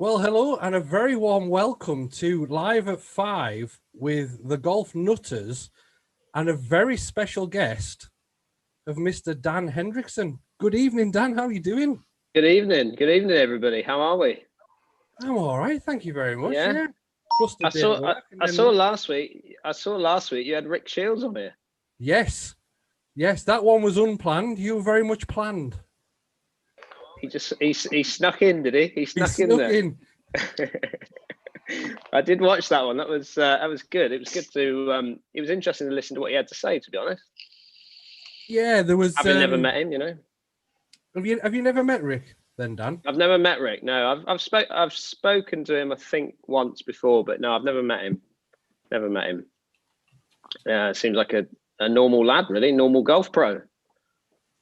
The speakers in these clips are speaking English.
Well, hello and a very warm welcome to Live at 5 with the Golf Nutters and a very special guest of Mr. Dan Hendrickson. Good evening, Dan. How are you doing? Good evening. Good evening, everybody. How are we? I'm all right. Thank you very much. Yeah. I saw last week you had Rick Shields on here. Yes. Yes, that one was unplanned. You were very much planned. He snuck in, did he? He snuck in. I did watch that one. That was good. It was good to it was interesting to listen to what he had to say, to be honest. Yeah, there was Having never met him, Have you never met Rick then, Dan? I've never met Rick. No, I've spoken to him I think once before, but no, I've never met him. Never met him. Yeah, seems like a normal lad, really, normal golf pro.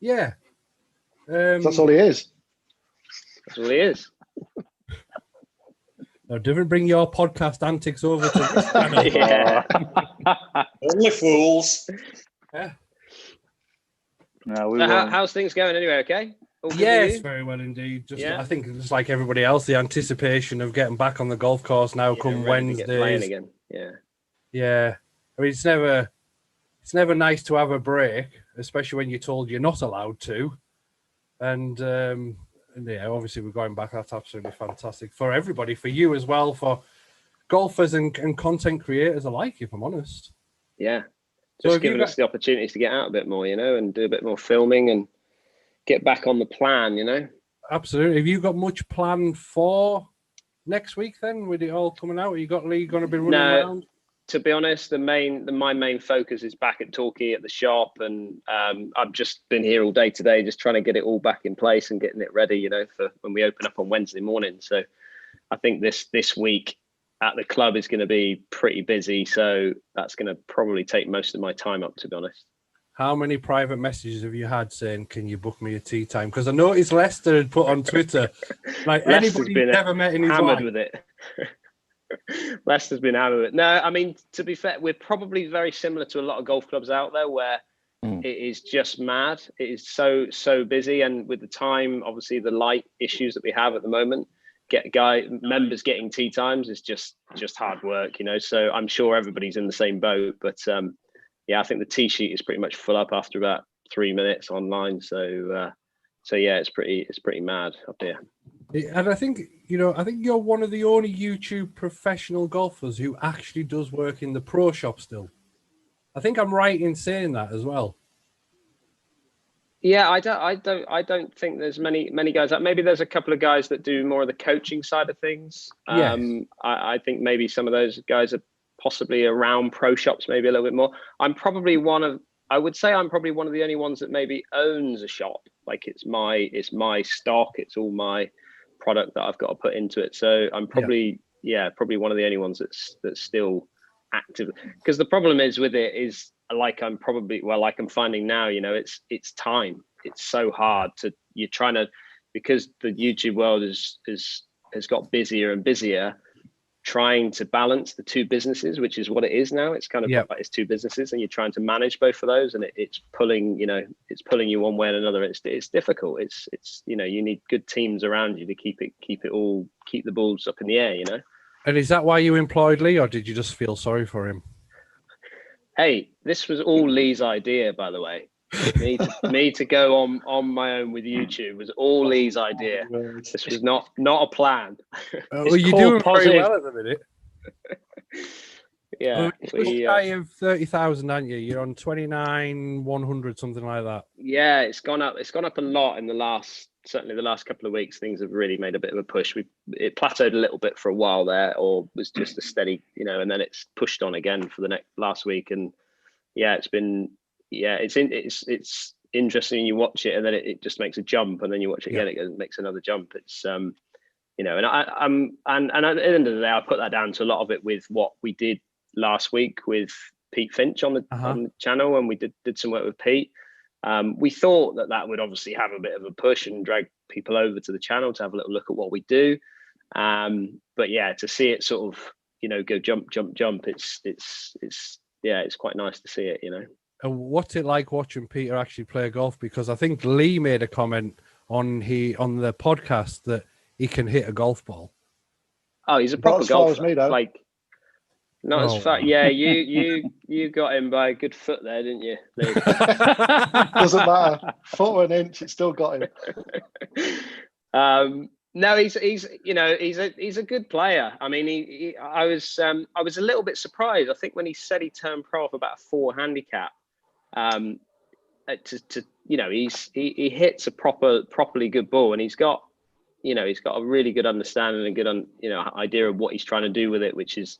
Yeah. That's all he is. That's all he is. No, don't bring your podcast antics over to this channel. Yeah. Only fools. Yeah. No, How's things going anyway? Okay. Yes, very well indeed. I think just like everybody else, the anticipation of getting back on the golf course now come Wednesdays. Again. Yeah. I mean, it's never nice to have a break, especially when you're told you're not allowed to. And yeah, obviously we're going back. That's absolutely fantastic for everybody, for you as well, for golfers and content creators alike, if I'm honest. Yeah. Just giving us the opportunities to get out a bit more, and do a bit more filming and get back on the plan, Absolutely. Have you got much planned for next week then, with it all coming out? Are you got Lee going to be running around? To be honest, my main focus is back at Torquay at the shop, and I've just been here all day today, just trying to get it all back in place and getting it ready, for when we open up on Wednesday morning. So I think this week at the club is going to be pretty busy. So that's going to probably take most of my time up, to be honest. How many private messages have you had saying, "Can you book me a tea time?" Because I noticed Lester had put on Twitter, like anybody you've never met in his life. With it. Leicester's been hammered with it. No, I mean, to be fair, we're probably very similar to a lot of golf clubs out there where it is just mad. It is so busy, and with the time, obviously the light issues that we have at the moment, members getting tea times is just hard work, So I'm sure everybody's in the same boat, but yeah, I think the tee sheet is pretty much full up after about 3 minutes online. So yeah, it's pretty mad up here. And I think you're one of the only YouTube professional golfers who actually does work in the pro shop still. I think I'm right in saying that as well. Yeah, I don't think there's many guys. Maybe there's a couple of guys that do more of the coaching side of things. Yes. I think maybe some of those guys are possibly around pro shops, maybe a little bit more. I would say I'm probably one of the only ones that maybe owns a shop. Like it's my stock. It's all my product that I've got to put into it. So I'm probably probably one of the only ones that's still active. Because the problem is with it is like I'm finding now, it's time. It's so hard because the YouTube world has got busier and busier, trying to balance the two businesses, which is what it is now. It's kind of like it's two businesses and you're trying to manage both of those, and it's pulling you one way and another. It's difficult. It's you need good teams around you to keep the balls up in the air, And is that why you employed Lee, or did you just feel sorry for him? Hey, this was all Lee's idea, by the way. me to go on my own with YouTube was all Lee's idea. This was not a plan. Well, you're doing very well at the minute. Yeah, shy of 30,000, aren't you? You're on 29,100, something like that. Yeah, it's gone up. It's gone up a lot in the last couple of weeks. Things have really made a bit of a push. It plateaued a little bit for a while there, or was just a steady, and then it's pushed on again for the last week. And yeah, it's been. Yeah, it's interesting. You watch it and then it just makes a jump, and then you watch it again, it makes another jump. It's and at the end of the day, I put that down to a lot of it with what we did last week with Pete Finch on the channel, and we did some work with Pete. We thought that would obviously have a bit of a push and drag people over to the channel to have a little look at what we do. But yeah, to see it sort of go jump, it's quite nice to see it, And what's it like watching Peter actually play golf? Because I think Lee made a comment on the podcast that he can hit a golf ball. Oh, he's a Not proper as far as golfer. me, though. Like, not as far. Yeah, you got him by a good foot there, didn't you, Lee? Doesn't matter. Foot or an inch, it still got him. No, he's a good player. I mean, I was a little bit surprised. I think when he said he turned pro off about a 4 handicap, he hits a properly good ball, and he's got a really good understanding and good idea of what he's trying to do with it, which is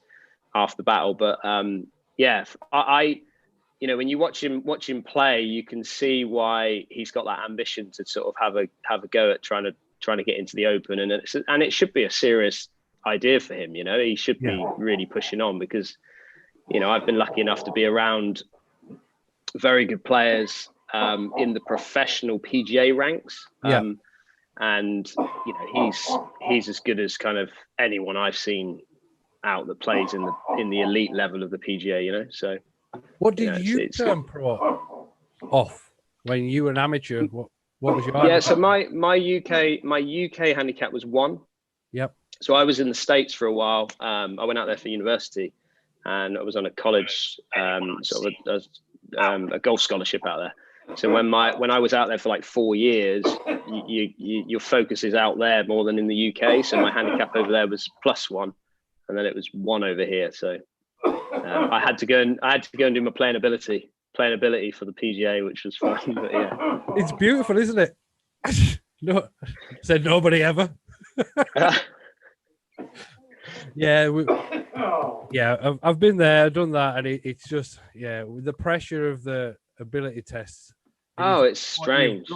half the battle. But when you watch him play, you can see why he's got that ambition to sort of have a go at trying to get into the Open, and it should be a serious idea for him. He should be really pushing on, because I've been lucky enough to be around very good players in the professional PGA ranks. And he's as good as kind of anyone I've seen out that plays in the elite level of the PGA. So what did you turn pro off when you were an amateur? What was your handicap? So my UK handicap was 1. Yep. So I was in the States for a while. I went out there for university, and I was on a college a golf scholarship out there. So when I was out there for like 4 years, your focus is out there more than in the UK. So my handicap over there was +1, and then it was 1 over here. So I had to go and do my playing ability for the PGA, which was fun. But yeah, it's beautiful, isn't it? No, said nobody ever. I've been there, done that, and it's just with the pressure of the ability tests. It's strange.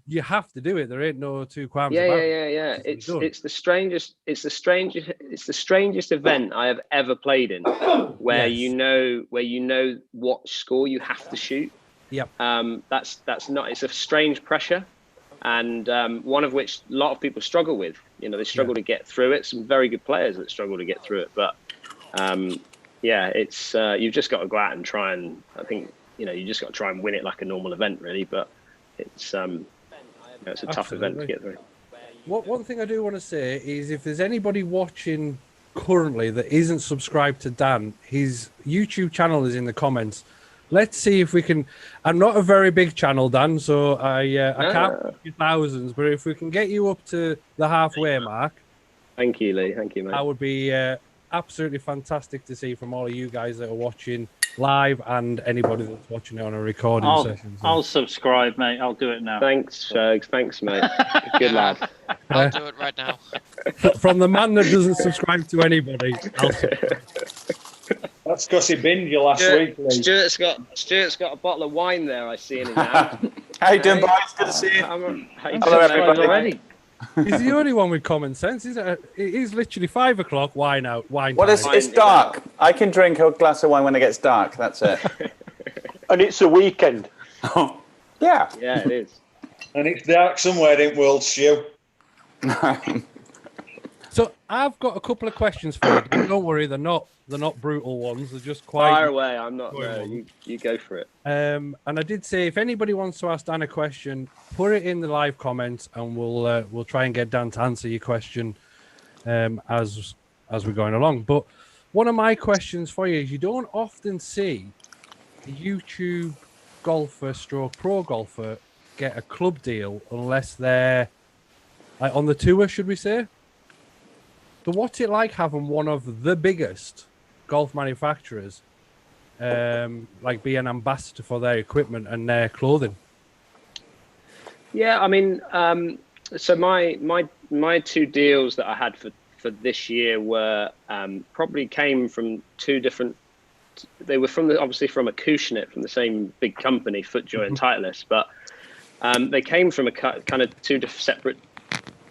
You have to do it. There ain't no two qualms. Yeah. It's the strangest event I have ever played in, where you know what score you have to shoot. Yep. It's a strange pressure, and one of which a lot of people struggle with. They struggle to get through it. Some very good players that struggle to get through it, but it's you've just got to go out and try, and I think you just got to try and win it like a normal event, really. But it's it's a tough event to get through. One thing I do want to say is, if there's anybody watching currently that isn't subscribed to Dan, his YouTube channel is in the comments. Let's see if we can. I'm not a very big channel, Dan, so I can't put you thousands, but if we can get you up to the halfway mark. Thank you, Lee. Thank you, mate. That would be absolutely fantastic to see from all of you guys that are watching live, and anybody that's watching it on a recording session. I'll subscribe, mate. I'll do it now. Thanks, Shags. Thanks, mate. Good lad. I'll do it right now. From the man that doesn't subscribe to anybody. That's because he binned you last week, Lee. Stuart's got a bottle of wine there, I see in his hand. How you doing, boys? Good to see you. Hello, everybody. Already. He's the only one with common sense, isn't it? It is literally 5 o'clock. Wine out. Wine. Well, it's dark. I can drink a glass of wine when it gets dark. That's it. And it's a weekend. Yeah. Yeah, it is. And it's dark somewhere in World Stew. So I've got a couple of questions for you. Don't worry, they're not brutal ones. They're just quite. Fire away. I'm not. No, you go for it. And I did say, if anybody wants to ask Dan a question, put it in the live comments, and we'll try and get Dan to answer your question as we're going along. But one of my questions for you is, you don't often see a YouTube golfer / pro golfer get a club deal unless they're on the tour, should we say? So what's it like having one of the biggest golf manufacturers be an ambassador for their equipment and their clothing? Yeah, I mean, so my 2 deals that I had for this year were probably came from 2 different. They were obviously from Acushnet, from the same big company, FootJoy and Titleist, but they came from a kind of 2 separate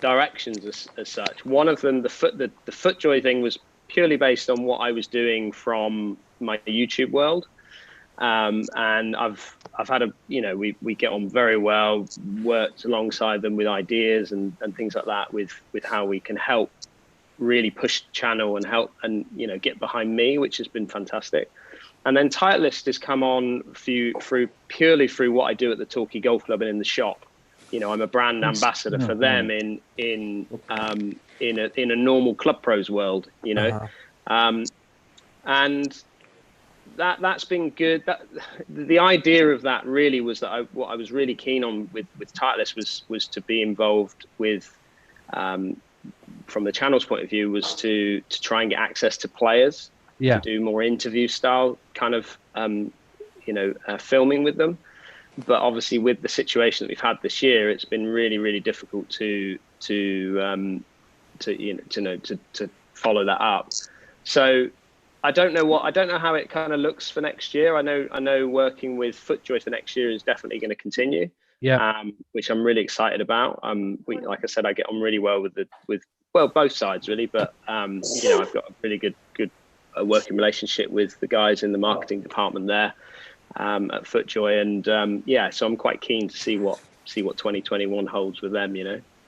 directions as such. One of them, the FootJoy thing, was purely based on what I was doing from my YouTube world, and I've had we get on very well, worked alongside them with ideas and things like that, with how we can help really push the channel and help and get behind me, which has been fantastic. And then Titleist has come on purely through what I do at the Torquay Golf Club and in the shop. I'm a brand ambassador for them in a normal club pros world, and that's been good. The idea of that really was that what I was really keen on with Titleist was to be involved with, from the channel's point of view, was to try and get access to players, to do more interview style kind of filming with them. But obviously, with the situation that we've had this year, it's been really, really difficult to follow that up. So I don't know how it kind of looks for next year. I know working with FootJoy for next year is definitely going to continue. Which I'm really excited about. Like I said, I get on really well with both sides really, but I've got a really good working relationship with the guys in the marketing department there at FootJoy, and so I'm quite keen to see what 2021 holds with them.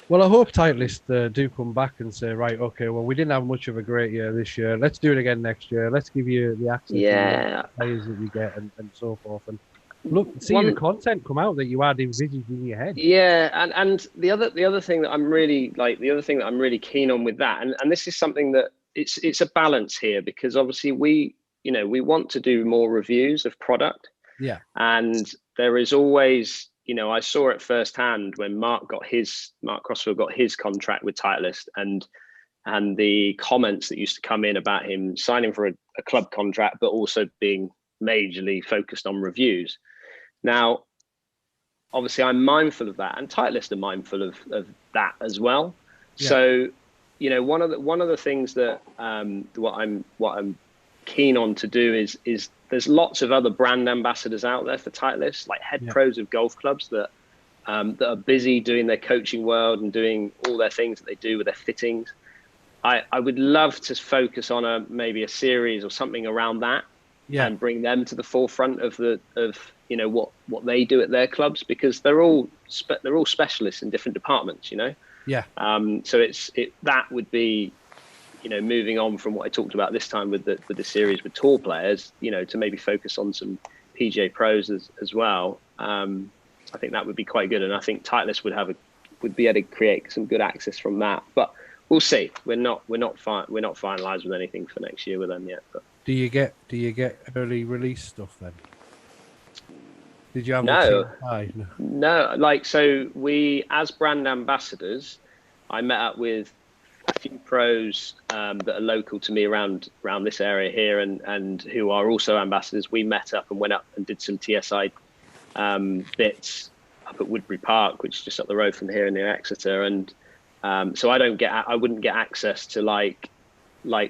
Well, I hope Titleist do come back and say, right, okay, well, we didn't have much of a great year this year. Let's do it again next year. Let's give you the access to the players that you get and so forth. And look, see the content come out that you had envisaged in your head. Yeah, and the other thing that I'm really keen on with that, and this is something that it's a balance here, because obviously we want to do more reviews of product. Yeah. And there is always, I saw it firsthand when Mark Crossfield got his contract with Titleist, and the comments that used to come in about him signing for a club contract, but also being majorly focused on reviews. Now, obviously, I'm mindful of that, and Titleist are mindful of that as well. Yeah. So, one of the things that what I'm keen on to do is there's lots of other brand ambassadors out there for Titleist, like head pros of golf clubs that are busy doing their coaching world and doing all their things that they do with their fittings. I would love to focus on maybe a series or something around that, and bring them to the forefront of what they do at their clubs, because they're all specialists in different departments, so that would be, moving on from what I talked about this time with the series with tour players, to maybe focus on some PGA pros as well. I think that would be quite good, and I think Titleist would be able to create some good access from that. But we'll see. We're not finalised with anything for next year with them yet. But. Do you get early release stuff then? Did you have No. So we, as brand ambassadors, I met up with a few pros that are local to me around this area here, and who are also ambassadors. We met up and went up and did some TSI bits up at Woodbury Park, which is just up the road from here near Exeter. And so I wouldn't get access to like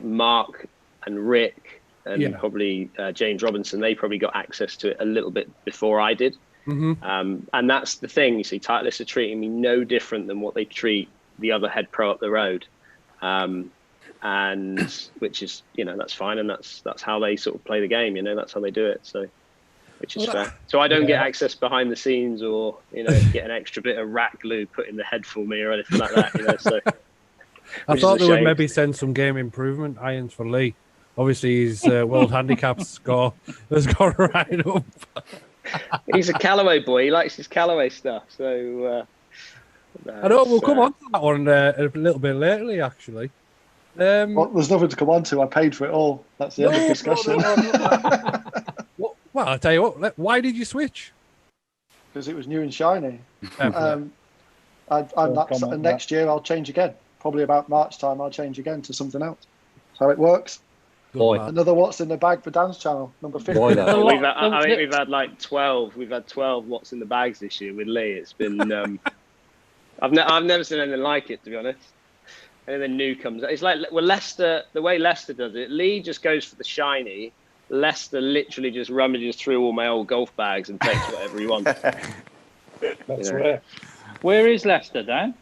Mark and Rick and probably James Robinson. They probably got access to it a little bit before I did. Mm-hmm. And that's the thing. You see, Titleist are treating me no different than what they treat the other head pro up the road. And which is, that's fine, and that's how they sort of play the game, that's how they do it, so which is fair. So I don't get access behind the scenes, or get an extra bit of rack glue put in the head for me or anything like that, so I thought they would maybe send some game improvement irons for Lee. Obviously his world handicaps score has gone right up. He's a Callaway boy, he likes his Callaway stuff, so I know we'll come on to that one a little bit later, actually. Well, there's nothing to come on to. I paid for it all. That's the end of discussion. Well, I'll tell you what. Why did you switch? Because it was new and shiny. And next year I'll change again. Probably about March time, I'll change again to something else. That's how it works. Boy. Another What's in the Bag for Dan's channel, number 50. Boy, I think we've had like 12. We've had 12 What's in the Bags this year with Lee. It's been. I've never seen anything like it, to be honest. Anything new comes out. It's like, Leicester, the way Leicester does it, Lee just goes for the shiny. Leicester literally just rummages through all my old golf bags and takes whatever he wants. That's rare. Where is Leicester, Dan?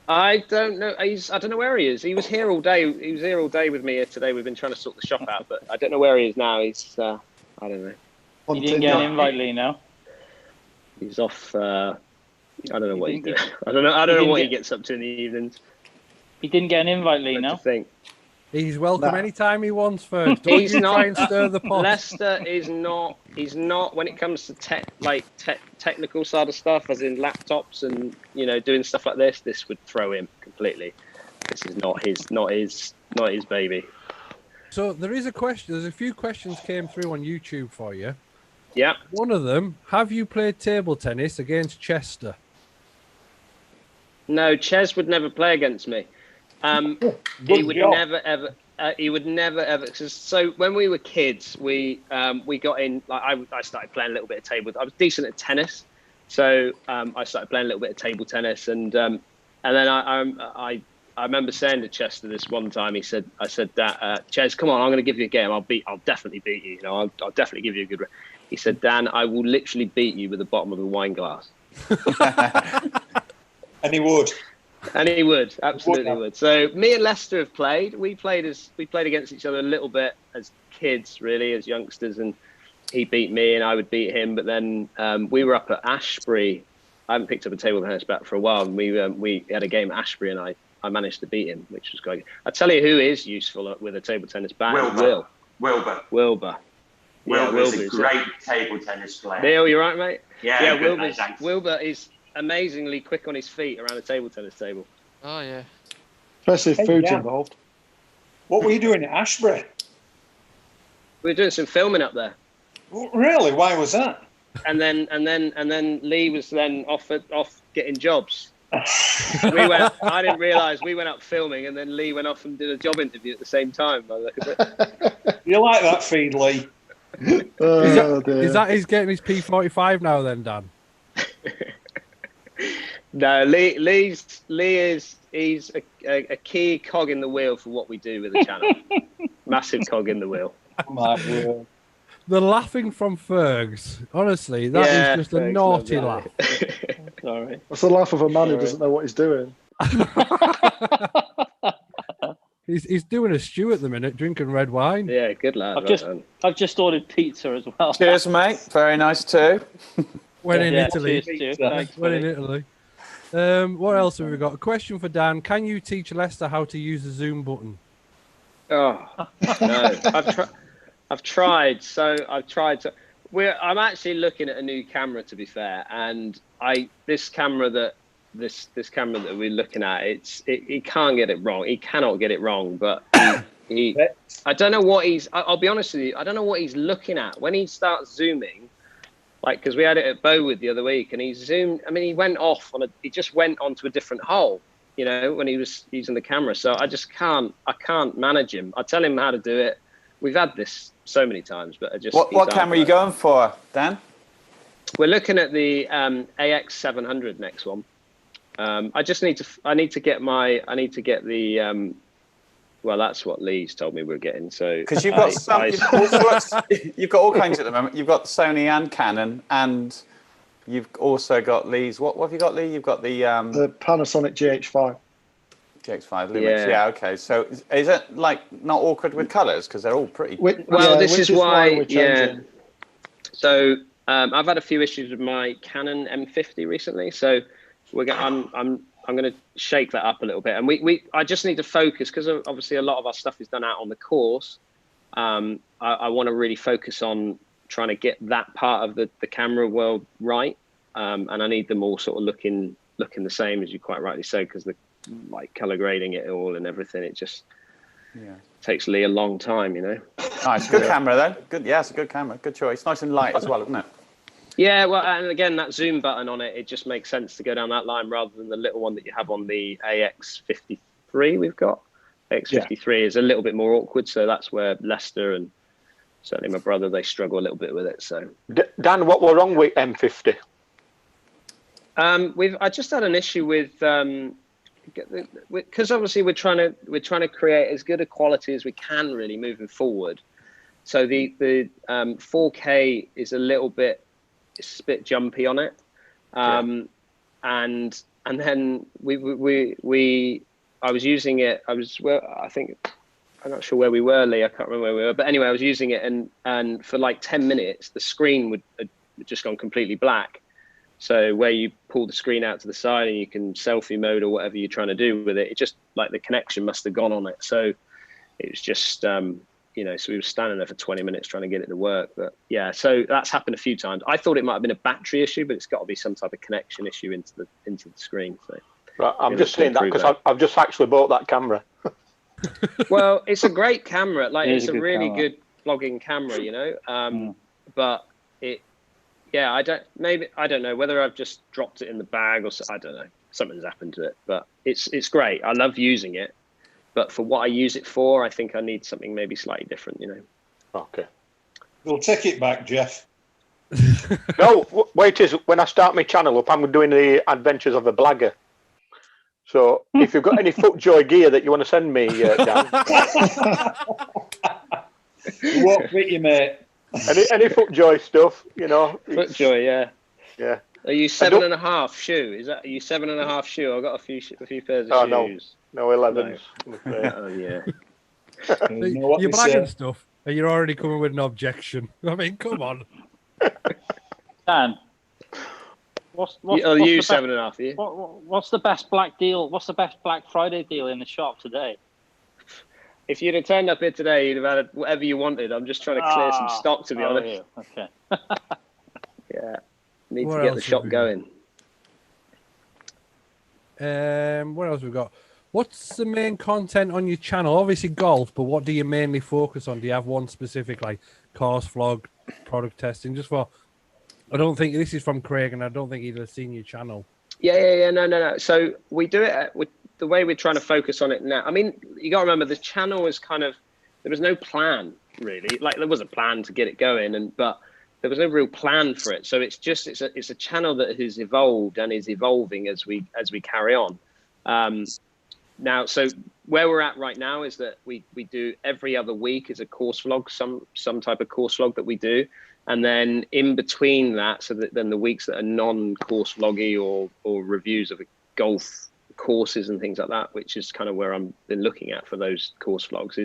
I don't know. I don't know where he is. He was here all day. He was here all day with me here today. We've been trying to sort the shop out, but I don't know where he is now. He's, I don't know. You didn't get an invite, Lee, now? He's off... I don't know what he's doing. I don't know what he gets up to in the evenings. He didn't get an invite, Lee, no? He's welcome Nah. anytime he wants, Ferg. Don't He's you not- try and stir the pot. Leicester is not. He's not when it comes to technical side of stuff, as in laptops and doing stuff like this. This would throw him completely. This is not his baby. So there is a question. There's a few questions came through on YouTube for you. Yeah. One of them: have you played table tennis against Chester? No, Ches would never play against me. He would never ever. He would never ever. So when we were kids, we got in. Like I started playing a little bit of table. I was decent at tennis, so I started playing a little bit of table tennis, and then I remember saying to Chester this one time. I said that Ches, come on, I'm going to give you a game. I'll definitely beat you. I'll definitely give you a good. He said, Dan, I will literally beat you with the bottom of a wine glass. And he would. And he would, absolutely would. So me and Leicester have played. We played against each other a little bit as kids, really, as youngsters, and he beat me and I would beat him. But then we were up at Ashbury. I haven't picked up a table tennis bat for a while, and we had a game at Ashbury, and I managed to beat him, which was great. I tell you who is useful with a table tennis bat. Wilbur. Wilbur's a great table tennis player. Neil, you right, mate? Yeah, Wilbur is amazingly quick on his feet around a table tennis table. Oh yeah. Especially if food's involved. What were you doing at Ashbury? We were doing some filming up there. Really? Why was that? And then Lee was then off getting jobs. I didn't realise we went up filming, and then Lee went off and did a job interview at the same time. By the look of it. You like that feed, Lee? Is that he's getting his P45 now then, Dan? No, Lee is a key cog in the wheel for what we do with the channel. Massive cog in the wheel. My word. The laughing from Fergs, honestly, that is just a naughty laugh. Sorry. That's the laugh of a man who doesn't know what he's doing. He's doing a stew at the minute, drinking red wine. Yeah, good lad. I've just ordered pizza as well. Cheers, mate. Very nice too. When in Italy. Cheers. Thanks, When in buddy. Italy. What else have we got? A question for Dan. Can you teach Leicester how to use the Zoom button? Oh no, I've tried. So I've tried to. I'm actually looking at a new camera, to be fair, and this camera that we're looking at, he can't get it wrong. He cannot get it wrong, but he I don't know what I'll be honest with you. I don't know what he's looking at when he starts zooming. Like, because we had it at Bowood the other week, and he zoomed. I mean, he went off he just went onto a different hole, when he was using the camera. So I can't manage him. I tell him how to do it. We've had this so many times, but What camera are you going for, Dan? We're looking at the AX700 next one. I need to get the. Well, that's what Lee's told me we're getting. So because you've got you've got all kinds at the moment. You've got Sony and Canon, and you've also got Lee's. What have you got, Lee? You've got the Panasonic GH5. GX5 Lumix. Yeah. Okay. So is it like not awkward with colours because they're all pretty? This is why we're changing. So I've had a few issues with my Canon M50 recently. So I'm going to shake that up a little bit, and I just need to focus because obviously a lot of our stuff is done out on the course. I want to really focus on trying to get that part of the camera world right, and I need them all sort of looking the same, as you quite rightly say, because the color grading it all and everything, it just takes Lee a long time, Nice, good camera though. Good, yeah, it's a good camera, good choice. Nice and light as well, isn't it? Yeah, well, and again, that zoom button on it just makes sense to go down that line rather than the little one that you have on the AX53 we've got. AX53 is a little bit more awkward, so that's where Leicester and certainly my brother, they struggle a little bit with it. So, Dan, what were wrong with M50? I just had an issue with because obviously we're trying to create as good a quality as we can really moving forward. So the 4K is it's a bit jumpy on it, and then I was using it. I'm not sure where we were, Lee. I can't remember where we were, but anyway, I was using it, and for like 10 minutes, the screen had just gone completely black. So where you pull the screen out to the side and you can selfie mode or whatever you're trying to do with it, it just like the connection must have gone on it. So it was just, you know, so we were standing there for 20 minutes trying to get it to work. But yeah, so that's happened a few times. I thought it might have been a battery issue, but it's got to be some type of connection issue into the screen. So Right, I'm just saying that because I've just actually bought that camera. Well, it's a great camera. Like, It is it's a a good really camera. good vlogging camera, you know. But yeah, I don't know whether I've just dropped it in the bag or I don't know. Something's happened to it, but it's great. I love using it, but for what I use it for, I think I need something maybe slightly different, you know. Okay. We'll take it back, Jeff. No, wait, is when I start my channel up, I'm doing the adventures of a blagger. So if you've got any FootJoy gear that you want to send me, Dan, We won't fit you, mate. any FootJoy stuff, you know. FootJoy, yeah. Yeah. Are you 7.5 shoe? Is that, are you 7.5 shoe? I've got a few pairs of shoes. No 11s. Oh yeah. You know what You're they blagging say. stuff, and you're already coming with an objection. I mean, come on. Dan, what's I'll the use best- 7.5. Yeah. What's the best black deal? What's the best Black Friday deal in the shop today? If you'd have turned up here today, you'd have had whatever you wanted. I'm just trying to clear some stock, to be honest. Yeah. Okay. Yeah. Need What to get else the have shop we got? going. What else we got? What's the main content on your channel? Obviously golf, but what do you mainly focus on? Do you have one specific, like course vlog, product testing? Just for, I don't think this is from Craig, and I don't think he'd have seen your channel. Yeah. No. So we do it with the way we're trying to focus on it now. I mean, you got to remember the channel was kind of, there was no plan really. Like, there was a plan to get it going, but there was no real plan for it. So it's just it's a channel that has evolved and is evolving as we carry on. Now, so where we're at right now is that we do every other week is a course vlog, some type of course vlog that we do. And then in between that, so that then the weeks that are non-course vloggy or reviews of golf courses and things like that, which is kind of where I'm been looking at for those course vlogs,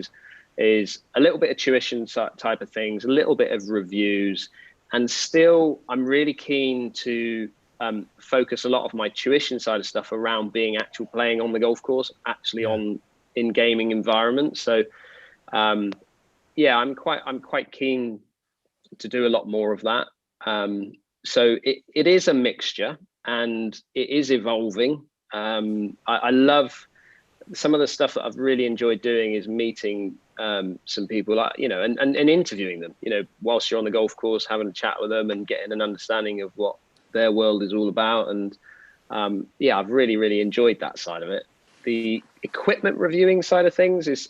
is a little bit of tuition type of things, a little bit of reviews, and still I'm really keen to focus a lot of my tuition side of stuff around being actual playing on the golf course, actually on in gaming environments. So yeah, I'm quite keen to do a lot more of that. So it is a mixture and it is evolving. I love some of the stuff that I've really enjoyed doing is meeting some people, like, you know, and interviewing them, you know, whilst you're on the golf course, having a chat with them and getting an understanding of what their world is all about. And yeah, I've really enjoyed that side of it. The equipment reviewing side of things is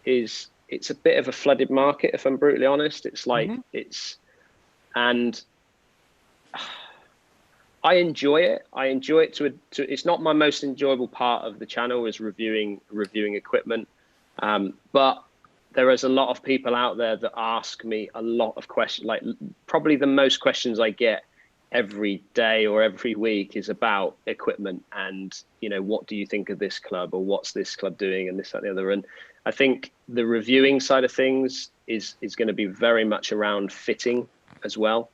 it's a bit of a flooded market, if I'm brutally honest. It's like and I enjoy it. I enjoy it to it's not my most enjoyable part of the channel is reviewing equipment. But there is a lot of people out there that ask me a lot of questions. Like, probably the most questions I get every day or every week is about equipment and, you know, what do you think of this club, or what's this club doing, and this, that, and the other. And I think the reviewing side of things is going to be very much around fitting as well,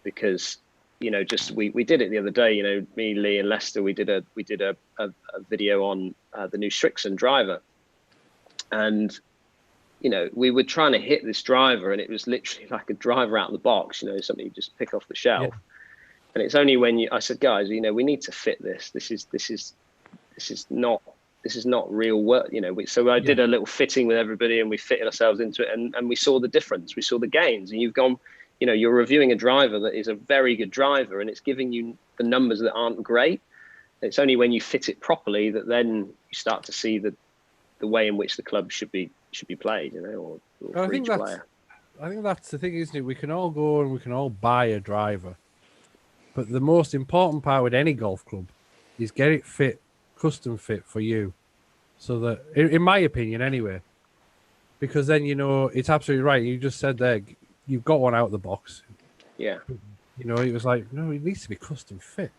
because, you know, just we did it the other day, you know, me, Lee and Lester, we did a video on the new Hendrickson driver. And, you know, we were trying to hit this driver and it was literally like a driver out of the box, you know, something you just pick off the shelf. Yeah. And it's only when I said, guys, you know, we need to fit this. This is not real work, you know. So I did a little fitting with everybody and we fitted ourselves into it, and we saw the difference. We saw the gains. And you've gone, you know, you're reviewing a driver that is a very good driver and it's giving you the numbers that aren't great. It's only when you fit it properly that then you start to see the way in which the club should be played, you know, or for each player. I think that's the thing, isn't it? We can all go and we can all buy a driver, but the most important part with any golf club is get it fit, custom fit for you, so that, in my opinion anyway, because then, you know, it's absolutely right. You just said there, you've got one out of the box. Yeah. You know, it was like, no, it needs to be custom fit.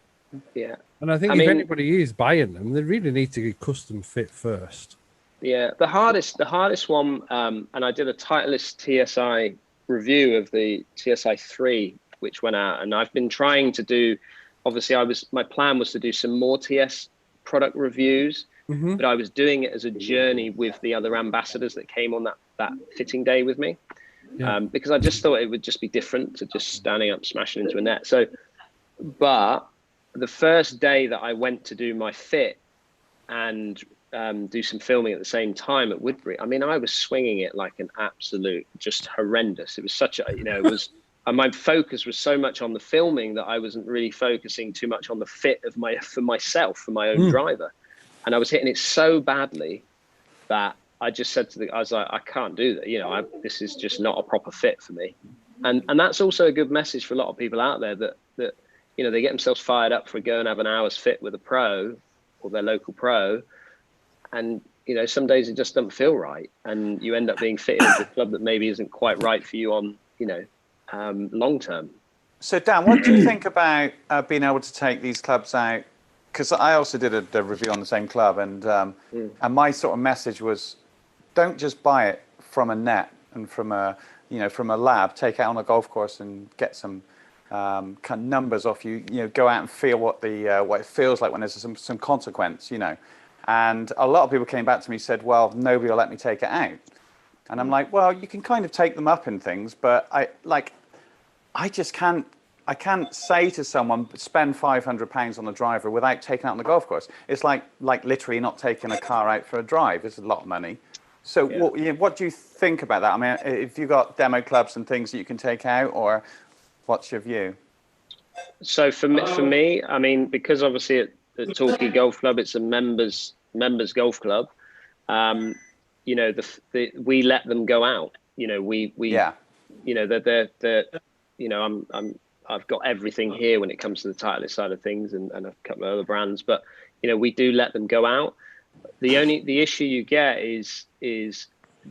Yeah. And I think if anybody is buying them, they really need to get custom fit first. Yeah, the hardest one, and I did a Titleist TSI review of the TSI 3, which went out, and I've been trying to do, obviously my plan was to do some more TS product reviews, but I was doing it as a journey with the other ambassadors that came on that fitting day with me. Because I just thought it would just be different to just standing up, smashing into a net. So, but the first day that I went to do my fit and do some filming at the same time at Woodbury, I mean, I was swinging it like an absolute, just horrendous. It was such a, it was, and my focus was so much on the filming that I wasn't really focusing too much on the fit of for my own driver. And I was hitting it so badly that I just said I was like, I can't do that. This is just not a proper fit for me. And that's also a good message for a lot of people out there that they get themselves fired up for go and have an hour's fit with a pro or their local pro. And, some days it just doesn't feel right. And you end up being fitted into a club that maybe isn't quite right for you on, long term. So Dan, what do you think about being able to take these clubs out? Because I also did a review on the same club, and my sort of message was, don't just buy it from a net and from a lab. Take it on a golf course and get some kind of numbers off you. Go out and feel what it feels like when there's some consequence. And a lot of people came back to me and said, well, nobody will let me take it out. And I'm like, well, you can kind of take them up in things, but I just can't. I can't say to someone, spend £500 on a driver without taking it out on the golf course. It's like literally not taking a car out for a drive. It's a lot of money. So what do you think about that? I mean, if you've got demo clubs and things that you can take out, or what's your view? So for me, I mean, because obviously at Torquay Golf Club, it's a members golf club. We let them go out. I've got everything here when it comes to the Titleist side of things and a couple of other brands, but we do let them go out. The issue you get is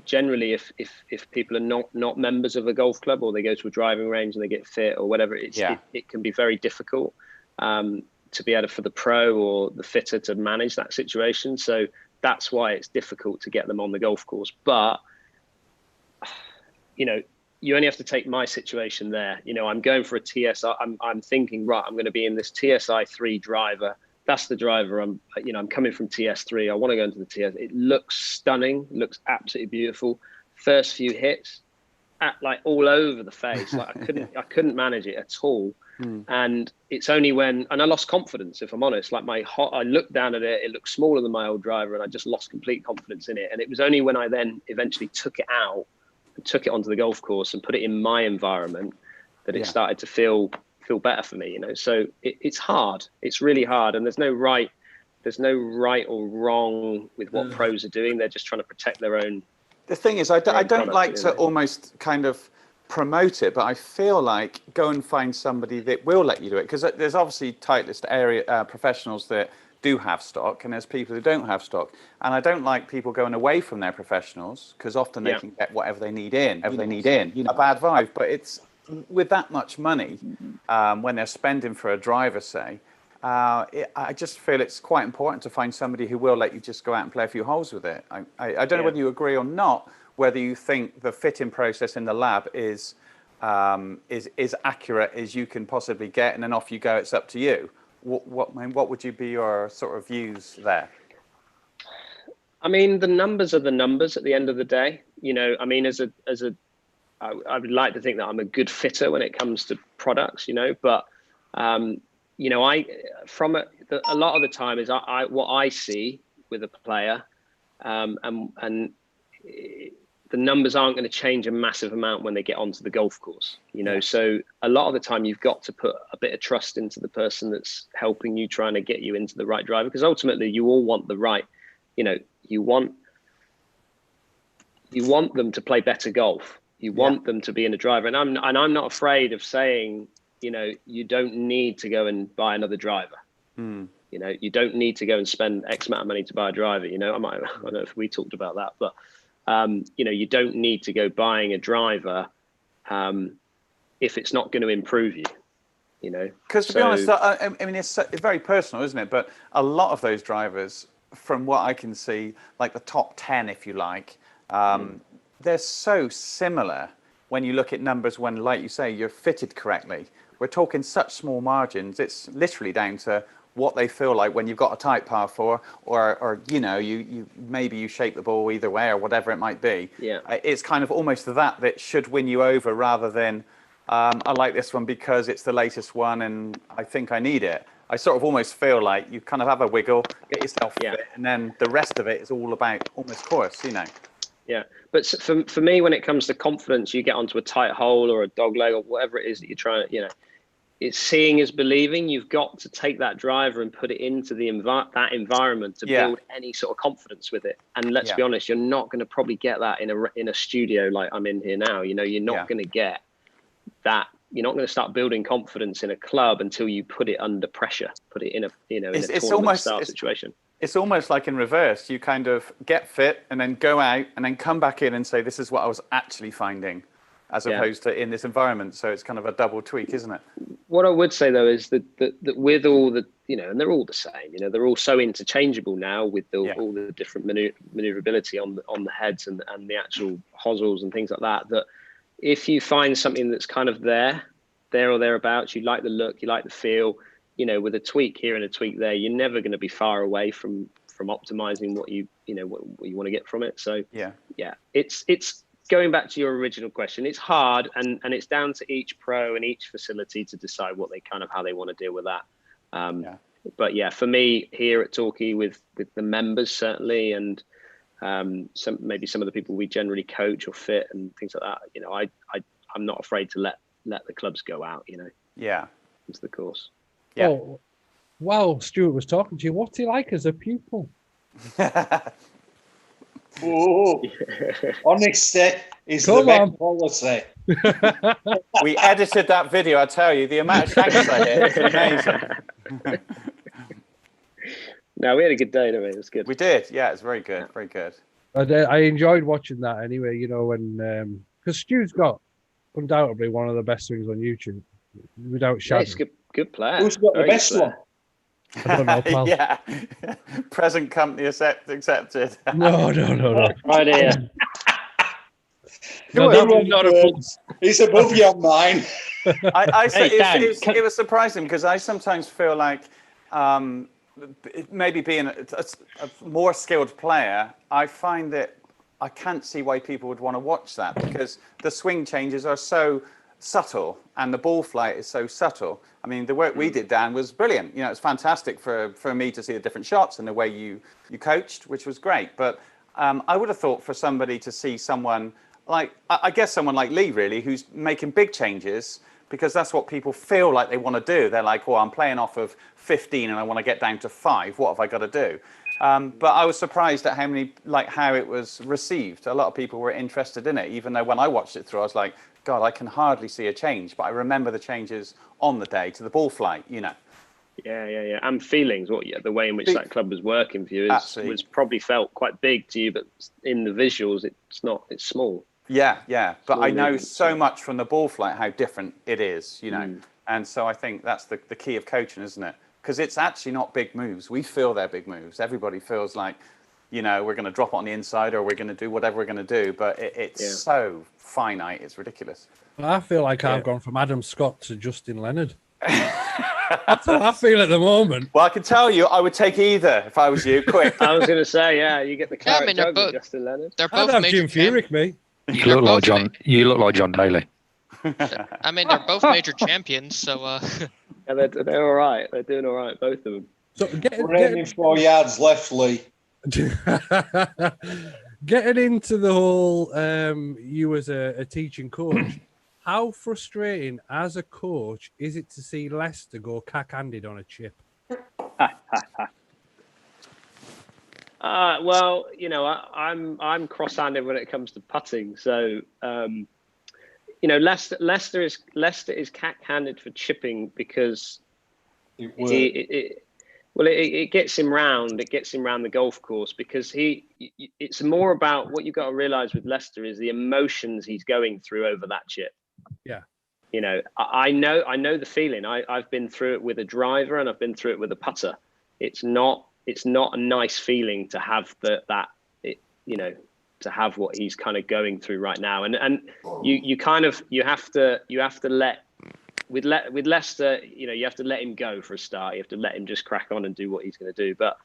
generally if people are not members of a golf club, or they go to a driving range and they get fit or whatever, it can be very difficult to be able for the pro or the fitter to manage that situation. So that's why it's difficult to get them on the golf course. But you only have to take my situation there. I'm going for a TSI. I'm thinking, right, I'm going to be in this TSI 3 driver. That's the driver. I'm coming from TS3. I want to go into the TS. It looks stunning. Looks absolutely beautiful. First few hits, all over the face. I couldn't manage it at all. And it's only and I lost confidence, if I'm honest. I looked down at it. It looked smaller than my old driver, and I just lost complete confidence in it. And it was only when I then eventually took it out, took it onto the golf course and put it in my environment that it started to feel better for me. So it's hard. It's really hard, and there's no right or wrong with what pros are doing. They're just trying to protect their own. The thing is, I don't like to almost kind of promote it, but I feel like go and find somebody that will let you do it, because there's obviously Titleist area professionals that do have stock, and there's people who don't have stock. And I don't like people going away from their professionals, because often they can get whatever they need in, a bad vibe. But it's with that much money, when they're spending for a driver, say, I just feel it's quite important to find somebody who will let you just go out and play a few holes with it. I don't know whether you agree or not, whether you think the fitting process in the lab is accurate as you can possibly get, and then off you go. It's up to you. What would you be your sort of views there? I mean, the numbers are the numbers at the end of the day. I mean, I would like to think that I'm a good fitter when it comes to products, but a lot of the time is what I see with a player, and the numbers aren't going to change a massive amount when they get onto the golf course, So a lot of the time you've got to put a bit of trust into the person that's helping you, trying to get you into the right driver, because ultimately you all want the right, you want them to play better golf. You want them to be in a driver, and I'm not afraid of saying, you don't need to go and buy another driver. You don't need to go and spend X amount of money to buy a driver. I don't know if we talked about that, but you don't need to go buying a driver if it's not going to improve you. Because to be honest, I mean, it's very personal, isn't it? But a lot of those drivers, from what I can see, like the top 10, if you like, they're so similar when you look at numbers when, like you say, you're fitted correctly. We're talking such small margins. It's literally down to what they feel like when you've got a tight par 4, or you know, you maybe you shape the ball either way or whatever it might be. Yeah. It's kind of almost that should win you over, rather than I like this one because it's the latest one and I think I need it. I sort of almost feel like you kind of have a wiggle, get yourself fit, and then the rest of it is all about almost course, you know. Yeah, but for me, when it comes to confidence, you get onto a tight hole or a dog leg or whatever it is that you're trying to, you know, it's seeing is believing. You've got to take that driver and put it into that environment to build any sort of confidence with it. And let's be honest, you're not going to probably get that in a studio like I'm in here now. You know, you're not going to get that. You're not going to start building confidence in a club until you put it under pressure, put it in a, you know, in a tournament style situation. It's almost like in reverse. You kind of get fit and then go out and then come back in and say, this is what I was actually finding, as opposed to in this environment. So it's kind of a double tweak, isn't it? What I would say, though, is that with all the, you know, and they're all the same, you know, they're all so interchangeable now with all the different maneuverability on the heads and the actual hosels and things like that, that if you find something that's kind of there or thereabouts, you like the look, you like the feel, you know, with a tweak here and a tweak there, you're never going to be far away from optimizing what you want to get from it. So it's going back to your original question. It's hard, and it's down to each pro and each facility to decide what they kind of how they want to deal with that. But yeah, for me here at Torquay with the members certainly, and maybe some of the people we generally coach or fit and things like that. You know, I'm not afraid to let the clubs go out. You know. Yeah. Into the course. Yeah. Oh, while Stuart was talking to you, what's he like as a pupil? Oh, honesty is the best policy. We edited that video, I tell you, the amount of thanks I hit is amazing. No, we had a good day, didn't we? It was good. We did, yeah, it's very good, very good. I enjoyed watching that anyway, you know, when because Stu's got undoubtedly one of the best swings on YouTube, without shadow. Yeah, he's a good player. Who's got the best one? I don't know, pal. Yeah, present company accepted. No. Right here. He's above your mind. It was surprising because I sometimes feel like maybe being a more skilled player, I find that I can't see why people would want to watch that, because the swing changes are so subtle and the ball flight is so subtle. I mean, the work we did, Dan, was brilliant. You know, it's fantastic for me to see the different shots and the way you coached, which was great. But I would have thought for somebody to see someone like, I guess someone like Lee, really, who's making big changes, because that's what people feel like they want to do. They're like, well, I'm playing off of 15 and I want to get down to 5. What have I got to do? But I was surprised at how it was received. A lot of people were interested in it, even though when I watched it through, I was like, God, I can hardly see a change. But I remember the changes on the day to the ball flight, you know. Yeah. And feelings, the way in which that club was working for you was probably felt quite big to you, but in the visuals, it's small. Yeah. But I know so much from the ball flight how different it is, you know. And so I think that's the key of coaching, isn't it? Because it's actually not big moves. We feel they're big moves. Everybody feels like, you know, we're going to drop it on the inside or we're going to do whatever we're going to do. But it's so finite. It's ridiculous. Well, I feel like I've gone from Adam Scott to Justin Leonard. That's how I feel at the moment. Well, I can tell you, I would take either if I was you. Quick. I was going to say, you get the claret jug with Justin Leonard. They're both I'd have Jim Furyk, me. You look like John Daly. I mean, they're both major champions, so. Yeah, they're all right. They're doing all right, both of them. So we're aiming 4 yards left, Lee. Getting into the whole, you as a teaching coach, how frustrating as a coach is it to see Leicester go cack-handed on a chip? Well, you know, I'm cross-handed when it comes to putting, so you know, Leicester is cack-handed for chipping because it gets him round. It gets him round the golf course because it's more about what you've got to realise with Leicester is the emotions he's going through over that chip. Yeah. You know, I know the feeling. I've been through it with a driver and I've been through it with a putter. It's not a nice feeling to have to have what he's kind of going through right now. And you have to let with Leicester, you know, you have to let him go for a start. You have to let him just crack on and do what he's going to do. But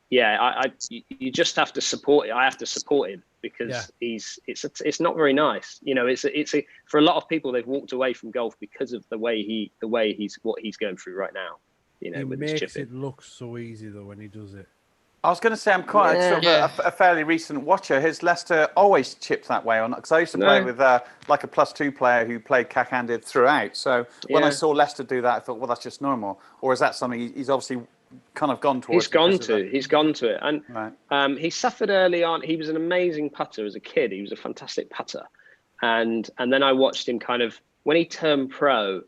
you just have to support it. I have to support him because it's not very nice. You know, it's for a lot of people, they've walked away from golf because of the way he's going through right now. You know, he with makes his chipping. it look so easy though when he does it. I was going to say I'm quite a fairly recent watcher. Has Leicester always chipped that way or not? Because I used to play with like a +2 player who played cack-handed throughout. So when I saw Leicester do that, I thought, well, that's just normal. Or is that something he's obviously kind of gone towards? He's gone to it. And he suffered early on. He was an amazing putter as a kid. He was a fantastic putter. And then I watched him kind of, when he turned pro,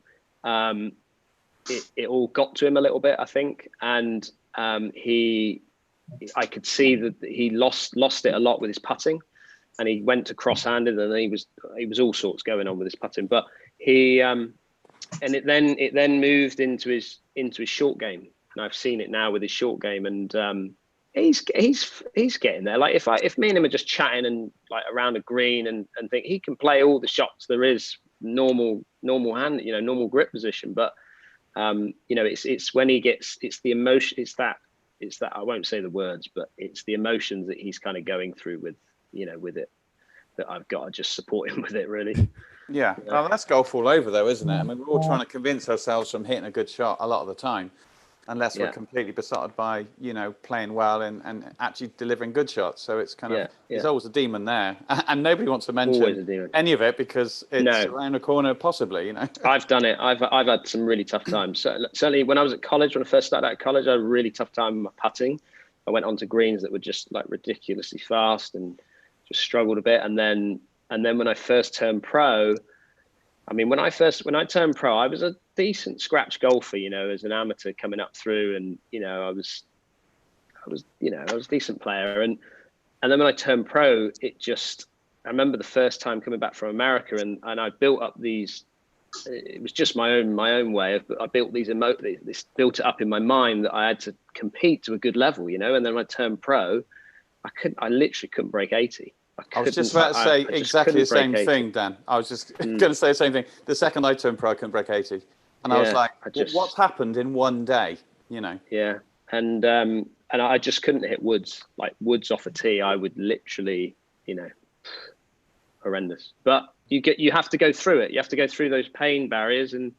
it all got to him a little bit, I think. And I could see that he lost it a lot with his putting, and he went to cross-handed, and he was all sorts going on with his putting. But it then moved into his short game, and I've seen it now with his short game, and he's getting there. Like if me and him are just chatting and like around a green and think he can play all the shots there is, normal hand, you know, normal grip position, but you know, it's when he gets, it's the emotion, it's that I won't say the words, but it's the emotions that he's kind of going through with, you know, with it, that I've got to just support him with it, really. Yeah. Well, that's golf all over, though, isn't it? I mean, we're all trying to convince ourselves from hitting a good shot a lot of the time, unless we're completely besotted by, you know, playing well and actually delivering good shots. So it's kind of, there's always a demon there. And nobody wants to mention any of it because it's around the corner, possibly, you know. I've done it. I've had some really tough times. Certainly when I was at college, when I first started out at college, I had a really tough time with my putting. I went onto greens that were just like ridiculously fast and just struggled a bit. And then when I first turned pro, I mean, when I turned pro, I was a decent scratch golfer, you know, as an amateur coming up through, and you know, I was a decent player, and then when I turned pro, I remember the first time coming back from America, and I built up these. It was just my own way. I built this built it up in my mind that I had to compete to a good level, you know, and then when I turned pro, I literally couldn't break 80. I was just about to say exactly the same thing, Dan. I was just going to say the same thing. The second I turned pro, I couldn't break 80. And I was like, what's happened in one day, you know? Yeah. And I just couldn't hit woods off a tee. I would literally, you know, horrendous. But you have to go through it. You have to go through those pain barriers and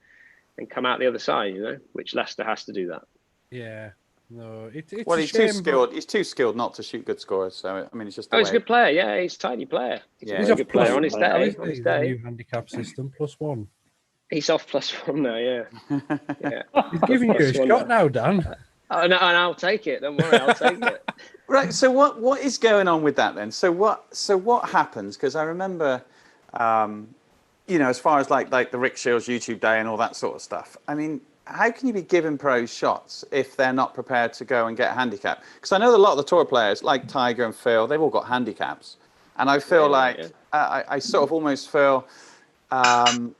come out the other side, you know, which Leicester has to do that. Yeah. No, it's well, he's too skilled. He's too skilled not to shoot good scores. So I mean, it's just. He's a good player. Yeah, he's a tiny player. He's a good player on his day. On his day. New handicap system +1. He's off +1 now. Yeah. Yeah. He's giving you a shot now, Dan. And I'll take it. Don't worry, I'll take it. Right. So what is going on with that then? So what happens? Because I remember, you know, as far as like the Rick Shields YouTube day and all that sort of stuff. I mean, how can you be giving pros shots if they're not prepared to go and get a handicap? Because I know a lot of the tour players, like Tiger and Phil, they've all got handicaps. And I feel I sort of almost feel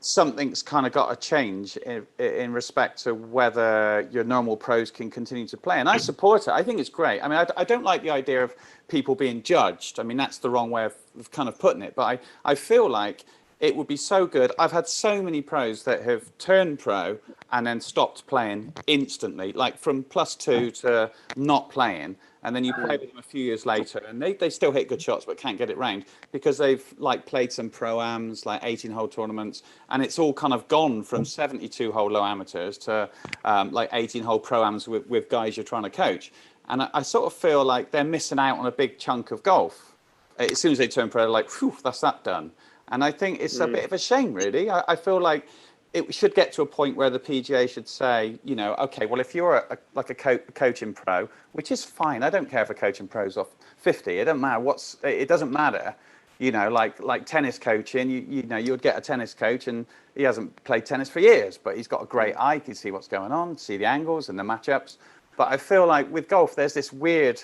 something's kind of got to change in respect to whether your normal pros can continue to play. And I support it. I think it's great. I mean, I don't like the idea of people being judged. I mean, that's the wrong way of kind of putting it. But I feel like it would be so good. I've had so many pros that have turned pro and then stopped playing instantly, like from +2 to not playing. And then you play with them a few years later and they still hit good shots but can't get it round because they've like played some pro-ams, like 18-hole tournaments, and it's all kind of gone from 72-hole low amateurs to like 18-hole pro-ams with guys you're trying to coach. And I sort of feel like they're missing out on a big chunk of golf. As soon as they turn pro, they're like, whew, that's that done. And I think it's a bit of a shame, really. I feel like it should get to a point where the PGA should say, you know, okay, well, if you're a coaching pro, which is fine. I don't care if a coaching pro's off 50. It doesn't matter it doesn't matter. You know, like tennis coaching, you know, you'd get a tennis coach and he hasn't played tennis for years, but he's got a great eye, he can see what's going on, see the angles and the matchups. But I feel like with golf, there's this weird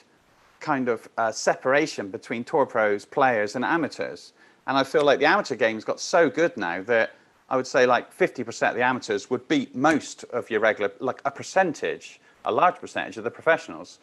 kind of separation between tour pros, players and amateurs. And I feel like the amateur game's got so good now that I would say like 50% of the amateurs would beat most of your regular, like a large percentage of the professionals.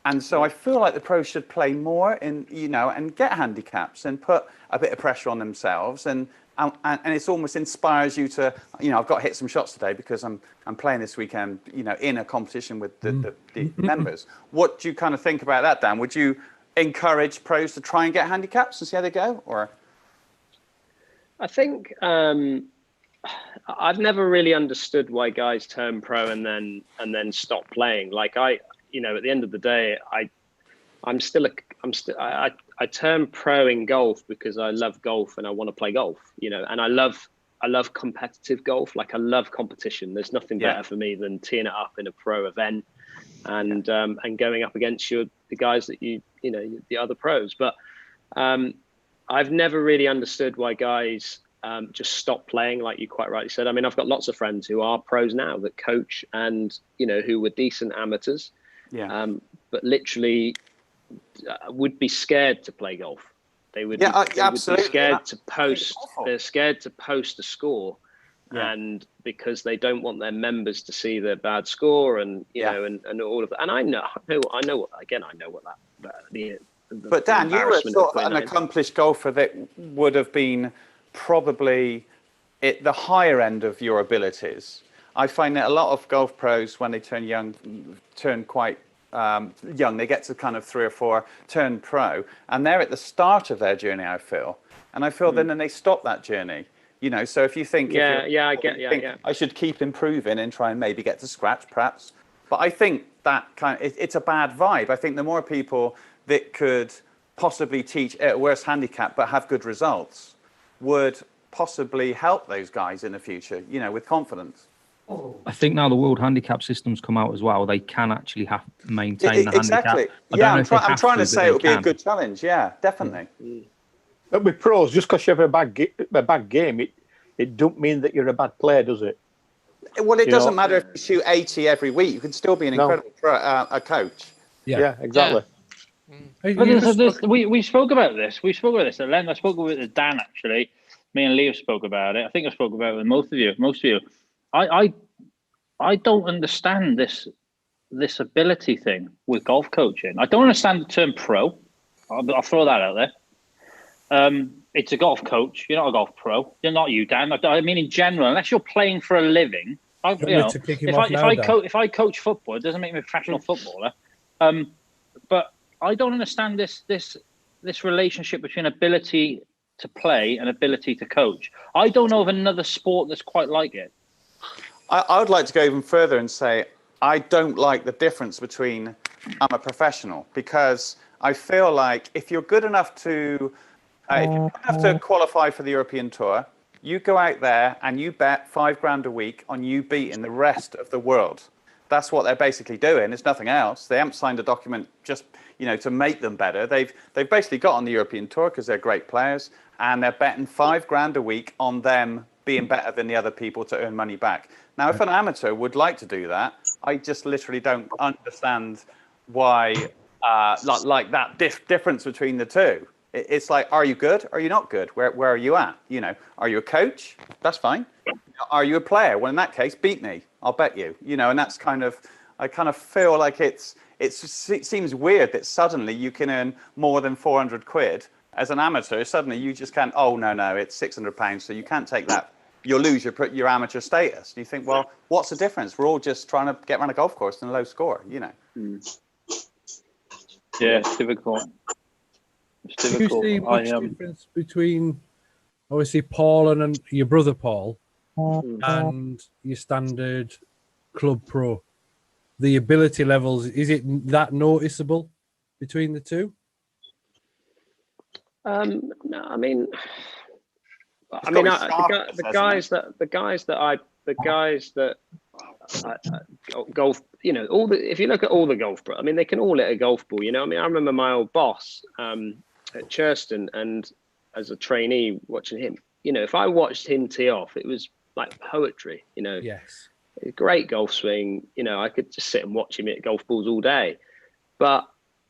And so I feel like the pros should play more in, you know, and get handicaps and put a bit of pressure on themselves and and it's almost inspires you to, I've got to hit some shots today because I'm playing this weekend, in a competition with the members. What do you kind of think about that, Dan? Would you encourage pros to try and get handicaps and see how they go, or? I think I've never really understood why guys turn pro and then stop playing. Like at the end of the day, I turn pro in golf because I love golf and I want to play golf, and I love competitive golf. Like I love competition. There's nothing better for me than teeing it up in a pro event and going up against the guys that the other pros. But I've never really understood why guys just stop playing, like you quite rightly said. I mean, I've got lots of friends who are pros now that coach and, who were decent amateurs, but literally would be scared to play golf. They would, be scared to post. They're scared to post a score, and because they don't want their members to see their bad score, and and all of that. And I know what that. But Dan, you were sort of an accomplished golfer that would have been probably at the higher end of your abilities. I find that a lot of golf pros, when they turn quite young, they get to kind of 3 or 4, turn pro, and they're at the start of their journey, I feel. And I feel then they stop that journey. So if you think, I should keep improving and try and maybe get to scratch, perhaps. But I think that it's a bad vibe. I think the more people that could possibly teach at a worse handicap but have good results would possibly help those guys in the future, with confidence. I think now the World Handicap system's come out as well. They can actually maintain the exactly. handicap. I'm trying to say it would be a good challenge. Yeah, definitely. But with pros, just because you have a bad game, it don't mean that you're a bad player, does it? Well, it doesn't matter if you shoot 80 every week. You can still be an incredible a coach. Yeah, exactly. But we spoke about this. We spoke about this at length. I spoke with Dan, actually. Me and Leo spoke about it. I think I spoke about it with most of you. I don't understand this ability thing with golf coaching. I don't understand the term pro. I'll throw that out there. It's a golf coach. You're not a golf pro. You're not you, Dan. I mean, in general, unless you're playing for a living. If I coach football, it doesn't make me a professional footballer. But I don't understand this relationship between ability to play and ability to coach. I don't know of another sport that's quite like it. I would like to go even further and say I don't like the difference between I'm a professional, because I feel like if you're good enough to qualify for the European Tour, you go out there and you bet $5,000 a week on you beating the rest of the world. That's what they're basically doing. It's nothing else. They haven't signed a document just to make them better. They've basically got on the European Tour because they're great players, and they're betting $5,000 a week on them being better than the other people to earn money back. Now, if an amateur would like to do that, I just literally don't understand why, like that difference between the two. It's like, are you good? Or are you not good? Where are you at? Are you a coach? That's fine. Are you a player? Well, in that case, beat me. I'll bet you. And that's I kind of feel like it seems weird that suddenly you can earn more than 400 quid as an amateur. Suddenly you just can't. Oh no, it's £600, so you can't take that. You'll lose your amateur status. And you think, well, what's the difference? We're all just trying to get around a golf course and a low score. Yeah, it's difficult. Do you see much difference between, obviously, Paul and your brother Paul and your standard club pro? The ability levels, is it that noticeable between the two? No, I mean, the guys that golf, if you look at all the golf pro, I mean, they can all hit a golf ball. I mean, I remember my old boss at Churston, and as a trainee watching him, if I watched him tee off, it was like poetry. Yes, a great golf swing. I could just sit and watch him hit golf balls all day. But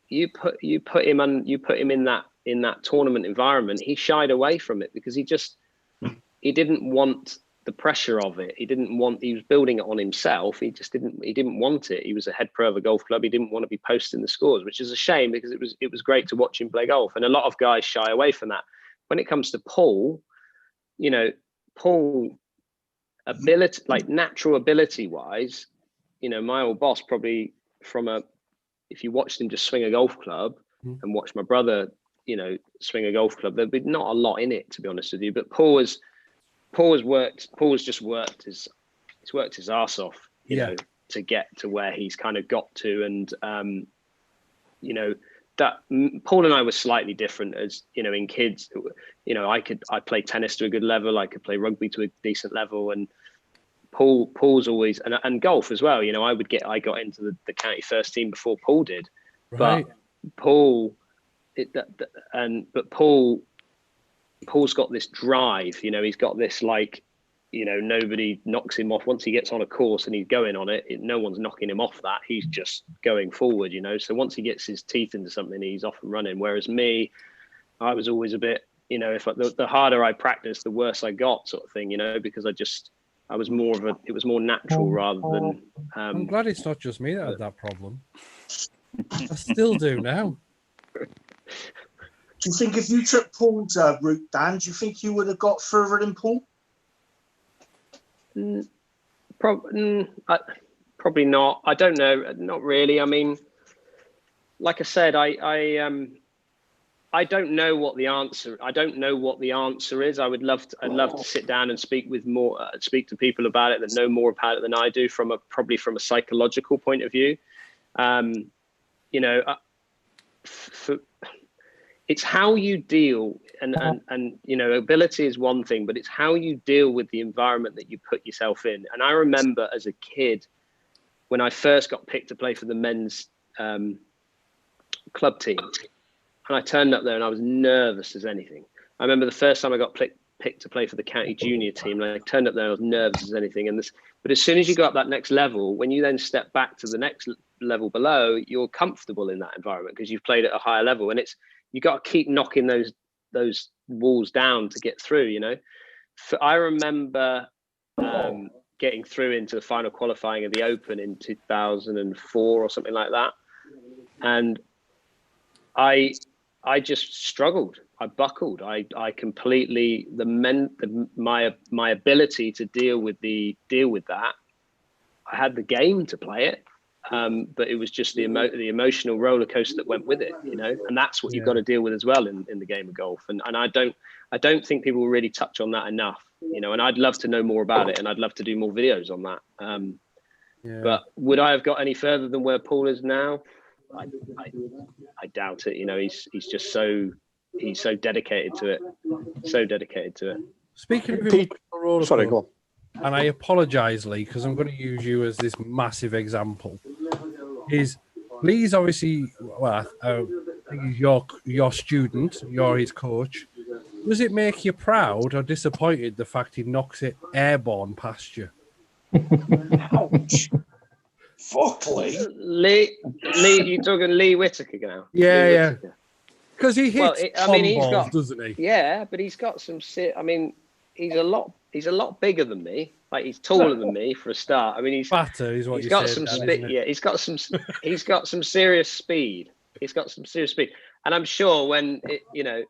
you put him in that tournament environment, he shied away from it because he didn't want the pressure of it. He was building it on himself. He didn't want it. He was a head pro of a golf club. He didn't want to be posting the scores, which is a shame because it was great to watch him play golf. And a lot of guys shy away from that. When it comes to Paul, you know, Paul, ability, like natural ability wise, you know, my old boss probably if you watched him just swing a golf club and watch my brother, you know, swing a golf club, there'd be not a lot in it, to be honest with you. But Paul's just worked his ass off, you know, to get to where he's kind of got to. And, you know, that Paul and I were slightly different as, you know, in kids, you know, I play tennis to a good level. I could play rugby to a decent level. And Paul's always, and golf as well. You know, I got into the county first team before Paul did, right. But Paul's got this drive, you know, he's got this, like, you know, nobody knocks him off once he gets on a course and he's going on it. No one's knocking him off that. He's just going forward, you know. So once he gets his teeth into something, he's off and running. Whereas me, I was always a bit, you know, if the harder I practiced, the worse I got, sort of thing, you know, because it was more natural rather than. I'm glad it's not just me that had that problem. I still do now. Do you think if you took Paul's route, Dan, do you think you would have got further than Paul? Probably not. I don't know. Not really. I mean, like I said, I don't know what the answer. I don't know what the answer is. I'd love to sit down and speak to people about it that know more about it than I do, probably from a psychological point of view. You know, it's how you deal, and you know, ability is one thing, but it's how you deal with the environment that you put yourself in. And I remember as a kid, when I first got picked to play for the men's club team, and I turned up there and I was nervous as anything. I remember the first time I got picked to play for the county junior team, and I turned up there and I was nervous as anything. But as soon as you go up that next level, when you then step back to the next level below, you're comfortable in that environment because you've played at a higher level. And you got to keep knocking those walls down to get through, you know. I remember getting through into the final qualifying of the Open in 2004 or something like that. And I just struggled. I buckled. I completely, my ability to deal with that, I had the game to play it. But it was just the emotional roller coaster that went with it, you know, and that's what you've got to deal with as well in the game of golf. And I don't think people really touch on that enough, you know, and I'd love to know more about it, and I'd love to do more videos on that. But would I have got any further than where Paul is now? I doubt it. You know, he's so dedicated to it. Speaking of sorry, go on. And I apologise, Lee, because I'm going to use you as this massive example. Lee's obviously, well, I think he's your student, you're his coach. Does it make you proud or disappointed the fact he knocks it airborne past you? Ouch. Fuck Lee, you're talking Lee Whitaker now? Yeah. Because he hits balls, doesn't he? Yeah, but he's got some. I mean, he's a lot bigger than me. Like, he's taller than me for a start. I mean, he's fatter. Is what he's got some speed. Yeah, he's got some serious speed. And I'm sure when it, you know.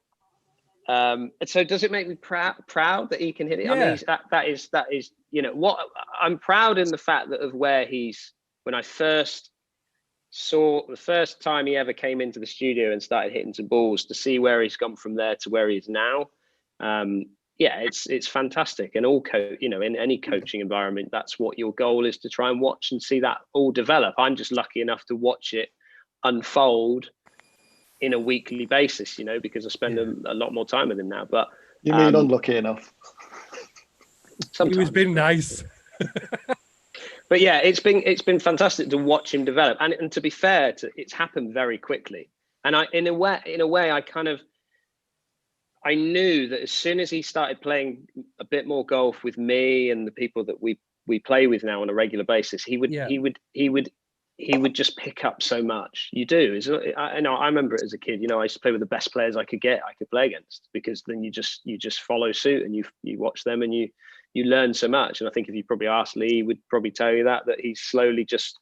So does it make me proud that he can hit it? Yeah. I mean, that is you know what I'm proud in the fact that of where he's. When I first saw the first time he ever came into the studio and started hitting some balls, to see where he's gone from there to where he is now. Yeah, it's fantastic. And you know, in any coaching environment, that's what your goal is, to try and watch and see that all develop. I'm just lucky enough to watch it unfold in a weekly basis, you know, because I spend a lot more time with him now. But you mean unlucky enough? Sometimes. He was being nice. But yeah, it's been fantastic to watch him develop, and to be fair, it's happened very quickly. And in a way, I knew that as soon as he started playing a bit more golf with me and the people that we play with now on a regular basis, he would just pick up so much. You do. I remember it as a kid. You know, I used to play with the best players I could play against, because then you just follow suit and you watch them and you learn so much. And I think if you probably asked Lee, he would probably tell you that he's slowly just,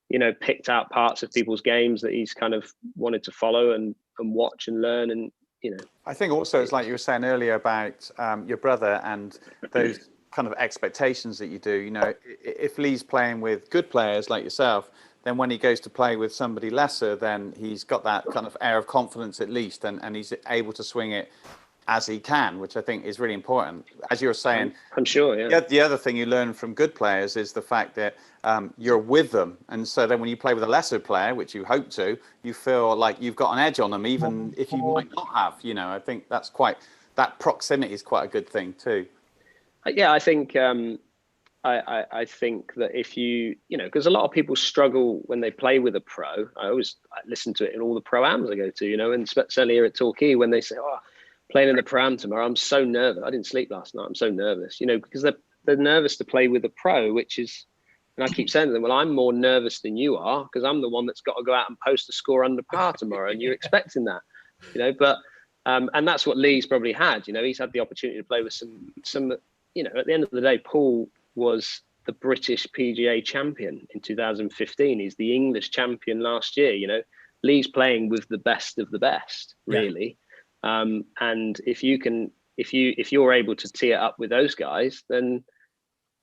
you know, picked out parts of people's games that he's kind of wanted to follow and watch and learn. And you know. I think also it's like you were saying earlier about your brother and those kind of expectations that you do. You know, if Lee's playing with good players like yourself, then when he goes to play with somebody lesser, then he's got that kind of air of confidence at least, and he's able to swing it as he can, which I think is really important. As you were saying, I'm sure, yeah. The other thing you learn from good players is the fact that you're with them. And so then when you play with a lesser player, which you hope to, you feel like you've got an edge on them, even if you might not have. You know, I think that's that proximity is quite a good thing too. Yeah, I think I think that if you know, because a lot of people struggle when they play with a pro. I listen to it in all the pro-ams I go to, you know, and certainly here at Torquay when they say, oh, playing in the pro-am tomorrow, I'm so nervous. I didn't sleep last night. I'm so nervous, you know, because they're nervous to play with a pro, which is, and I keep saying to them, well, I'm more nervous than you are because I'm the one that's got to go out and post a score under par tomorrow, and you're expecting that, you know. But and that's what Lee's probably had. You know, he's had the opportunity to play with some. You know, at the end of the day, Paul was the British PGA champion in 2015. He's the English champion last year. You know, Lee's playing with the best of the best, really. Yeah. And if you're able to tee it up with those guys, then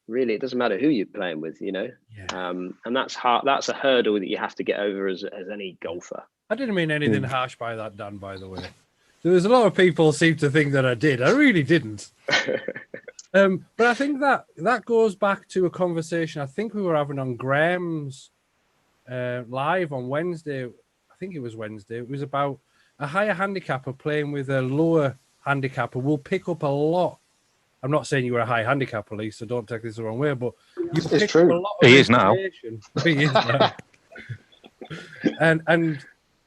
really it doesn't matter who you're playing with, you know. Yeah. And that's hard. That's a hurdle that you have to get over as any golfer. I didn't mean anything harsh by that, Dan, by the way. There's a lot of people seem to think that I did. I really didn't. But I think that goes back to a conversation I think we were having on Graham's live on Wednesday. I think it was Wednesday. It was about a higher handicapper playing with a lower handicapper will pick up a lot. I'm not saying you were a high handicapper, Lee, so don't take this the wrong way, but you pick up a lot of information. He is now. and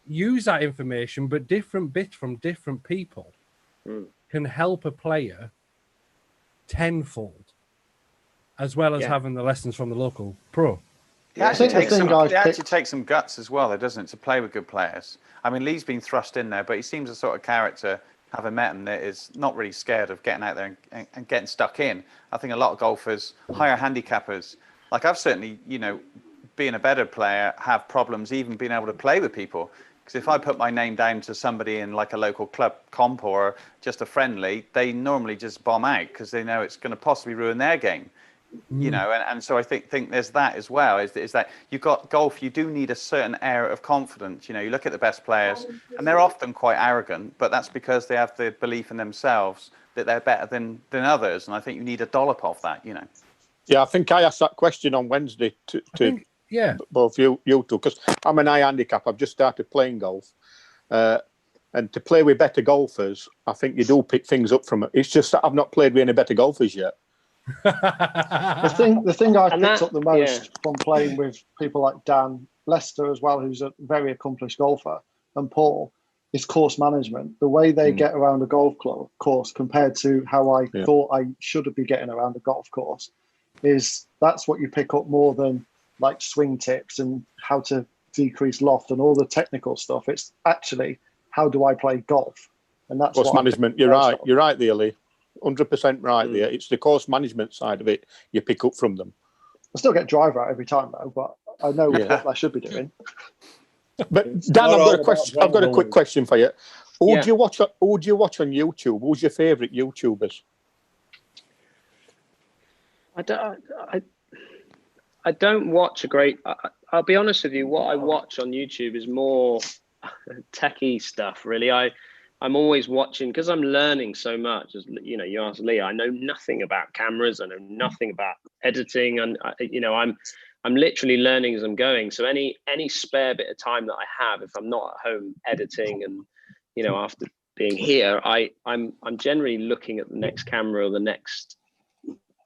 use that information, but different bits from different people can help a player tenfold, as well as having the lessons from the local pro. It actually takes some guts as well, though, doesn't it, to play with good players? I mean, Lee's been thrust in there, but he seems a sort of character, having met him, that is not really scared of getting out there and getting stuck in. I think a lot of golfers, higher handicappers, like I've certainly, you know, being a better player, have problems even being able to play with people. Because if I put my name down to somebody in like a local club comp or just a friendly, they normally just bomb out because they know it's going to possibly ruin their game. You know, and so I think there's that as well, is that you've got golf, you do need a certain air of confidence. You know, you look at the best players and they're often quite arrogant, but that's because they have the belief in themselves that they're better than others. And I think you need a dollop of that, you know. Yeah, I think I asked that question on Wednesday to both you two, because I'm an high handicap. I've just started playing golf. And to play with better golfers, I think you do pick things up from it. It's just that I've not played with any better golfers yet. The thing I've picked up the most from playing with people like Dan Lester as well, who's a very accomplished golfer, and Paul, is course management. The way they get around a golf course compared to how I thought I should be getting around a golf course, that's what you pick up more than like swing tips and how to decrease loft and all the technical stuff. It's actually, how do I play golf? And that's course management. You're right. You're right there, Lee. 100% right there. It's the course management side of it you pick up from them. I still get driver out every time though, but I know what I should be doing. But Dan, I've got a quick question for you. Who do you watch on YouTube? Who's your favourite YouTubers? I don't watch a great. I'll be honest with you. What I watch on YouTube is more techie stuff. Really, I'm always watching because I'm learning so much. As you know, you asked Lee, I know nothing about cameras. I know nothing about editing, and you know, I'm literally learning as I'm going. So any spare bit of time that I have, if I'm not at home editing, and you know, after being here, I'm generally looking at the next camera or the next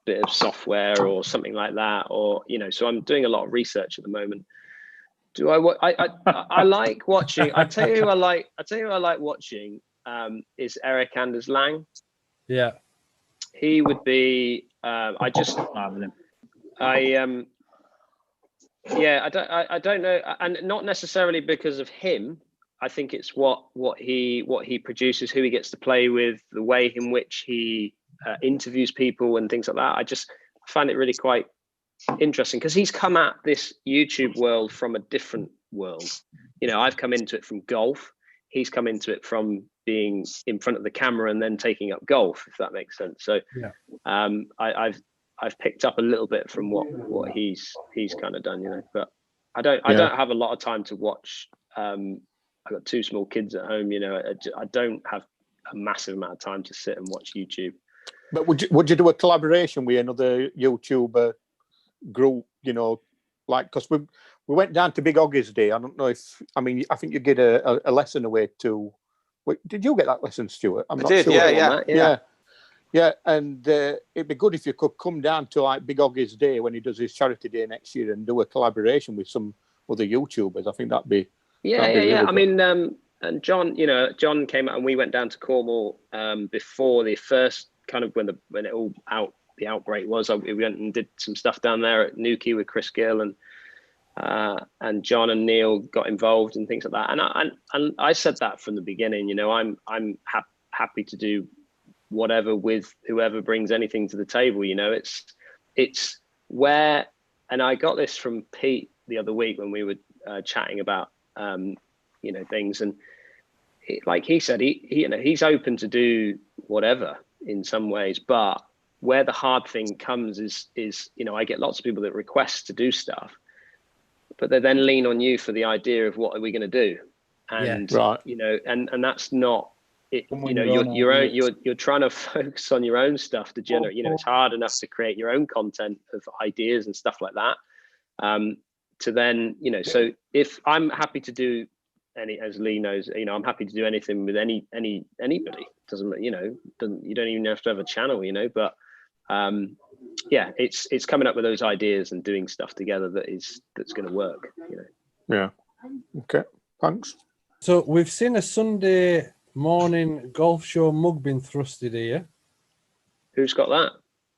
bit of software or something like that, or you know. So I'm doing a lot of research at the moment. Do I like watching? I tell you who I like watching is Eric Anders Lang. Yeah, he would be. I don't know, and not necessarily because of him. I think it's what he produces, who he gets to play with, the way in which he interviews people and things like that. I just find it really quite interesting because he's come at this YouTube world from a different world. You know, I've come into it from golf. He's come into it from being in front of the camera and then taking up golf, if that makes sense. So I've picked up a little bit from what he's kind of done, you know, but I don't have a lot of time to watch. I've got 2 small kids at home, you know. I don't have a massive amount of time to sit and watch YouTube. But would you do a collaboration with another YouTuber group, you know, like, because we went down to Big Oggy's Day. I don't know if, I think you get a lesson away to, did you get that lesson, Stuart? I did, sure. Yeah, and it'd be good if you could come down to like Big Oggy's Day when he does his charity day next year and do a collaboration with some other YouTubers. I think that'd be really I good. mean, and John, you know, John came out and we went down to Cornwall before the first kind of when it all the outbreak was. We went and did some stuff down there at Newquay with Chris Gill, and John and Neil got involved and things like that. And I said that from the beginning. You know, I'm happy to do whatever with whoever brings anything to the table. You know, it's where, and I got this from Pete the other week when we were chatting about you know, things, and like he said, he you know, he's open to do whatever in some ways, but where the hard thing comes is you know, I get lots of people that request to do stuff, but they then lean on you for the idea of what are we going to do, and you know, and that's not it. You know, you're trying to focus on your own stuff to generate. You know, it's hard enough to create your own content of ideas and stuff like that. To then, you know, so if I'm happy to do as Lee knows, you know, I'm happy to do anything with anybody. Doesn't, you know, you don't even have to have a channel, you know, but yeah, it's coming up with those ideas and doing stuff together that's going to work, you know. Yeah. Okay. Thanks. So we've seen a Sunday morning golf show mug being thrusted here. Who's got that?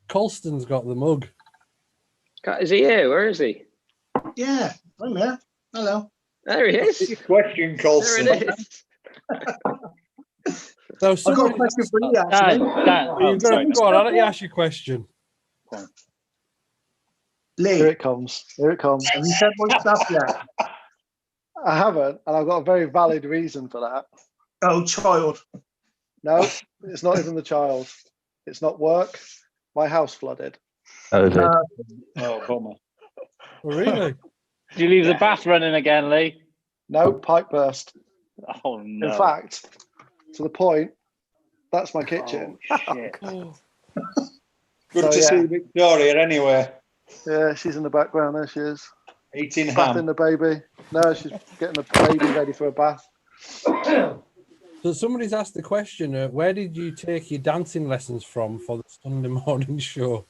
Colston's got the mug. Is he here? Where is he? Yeah, I'm here. Hello. There he is. Good question, Colson. There it is. So I've got a question for you, actually. Go on, I'll let you ask your question. Lee. Here it comes. Here it comes. Have you said my stuff yet? I haven't, and I've got a very valid reason for that. Oh, child. No, it's not even the child. It's not work. My house flooded. Oh, bummer. Really? Did you leave the bath running again, Lee? No, pipe burst. Oh, no. In fact, to the point, that's my kitchen. Oh, shit. Good to see Victoria anyway. Yeah, she's in the background. There she is. Eating ham. Bathing the baby. No, she's getting the baby ready for a bath. So somebody's asked the question, where did you take your dancing lessons from for the Sunday morning show?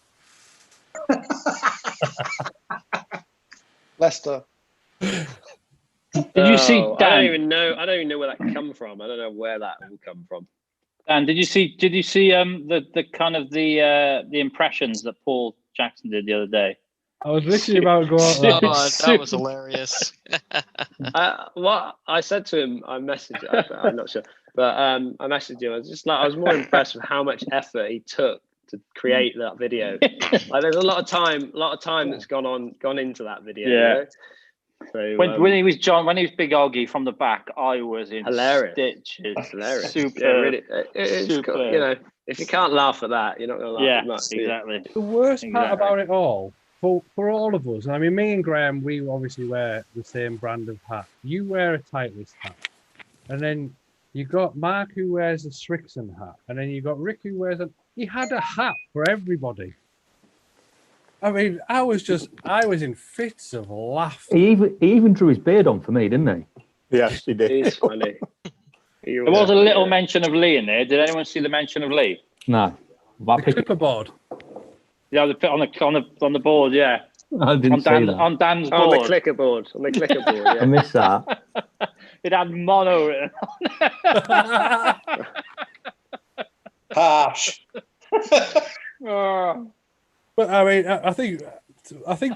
Leicester. Did you see Dan? I don't even know where that come from. I don't know where that will come from. Dan, did you see the kind of the impressions that Paul Jackson did the other day? I was literally about to go out that was hilarious. What I said to him, I messaged. I'm not sure, but I messaged him. I was more impressed with how much effort he took to create that video. Like, there's a lot of time that's gone into that video. Yeah. You know? So, when he was Big Oggy from the back, I was in stitches. Hilarious. Super. Yeah, really, it's super. Cool. You know, if you can't laugh at that, you're not going to laugh at much. Exactly. The worst part about it all, for all of us, I mean, me and Graham, we obviously wear the same brand of hat. You wear a Titleist hat, and then you got Mark who wears a Hendrickson hat, and then you got Rick who wears he had a hat for everybody. I mean, I was in fits of laughter. He even drew his beard on for me, didn't he? Yes, he did. It's funny. There was a little mention of Lee in there. Did anyone see the mention of Lee? No. The clipperboard. Yeah, on the board. Yeah. I didn't see that. On Dan's board. On the clicker board. Yeah. I missed that. It had mono written on it. Harsh. But I mean, I think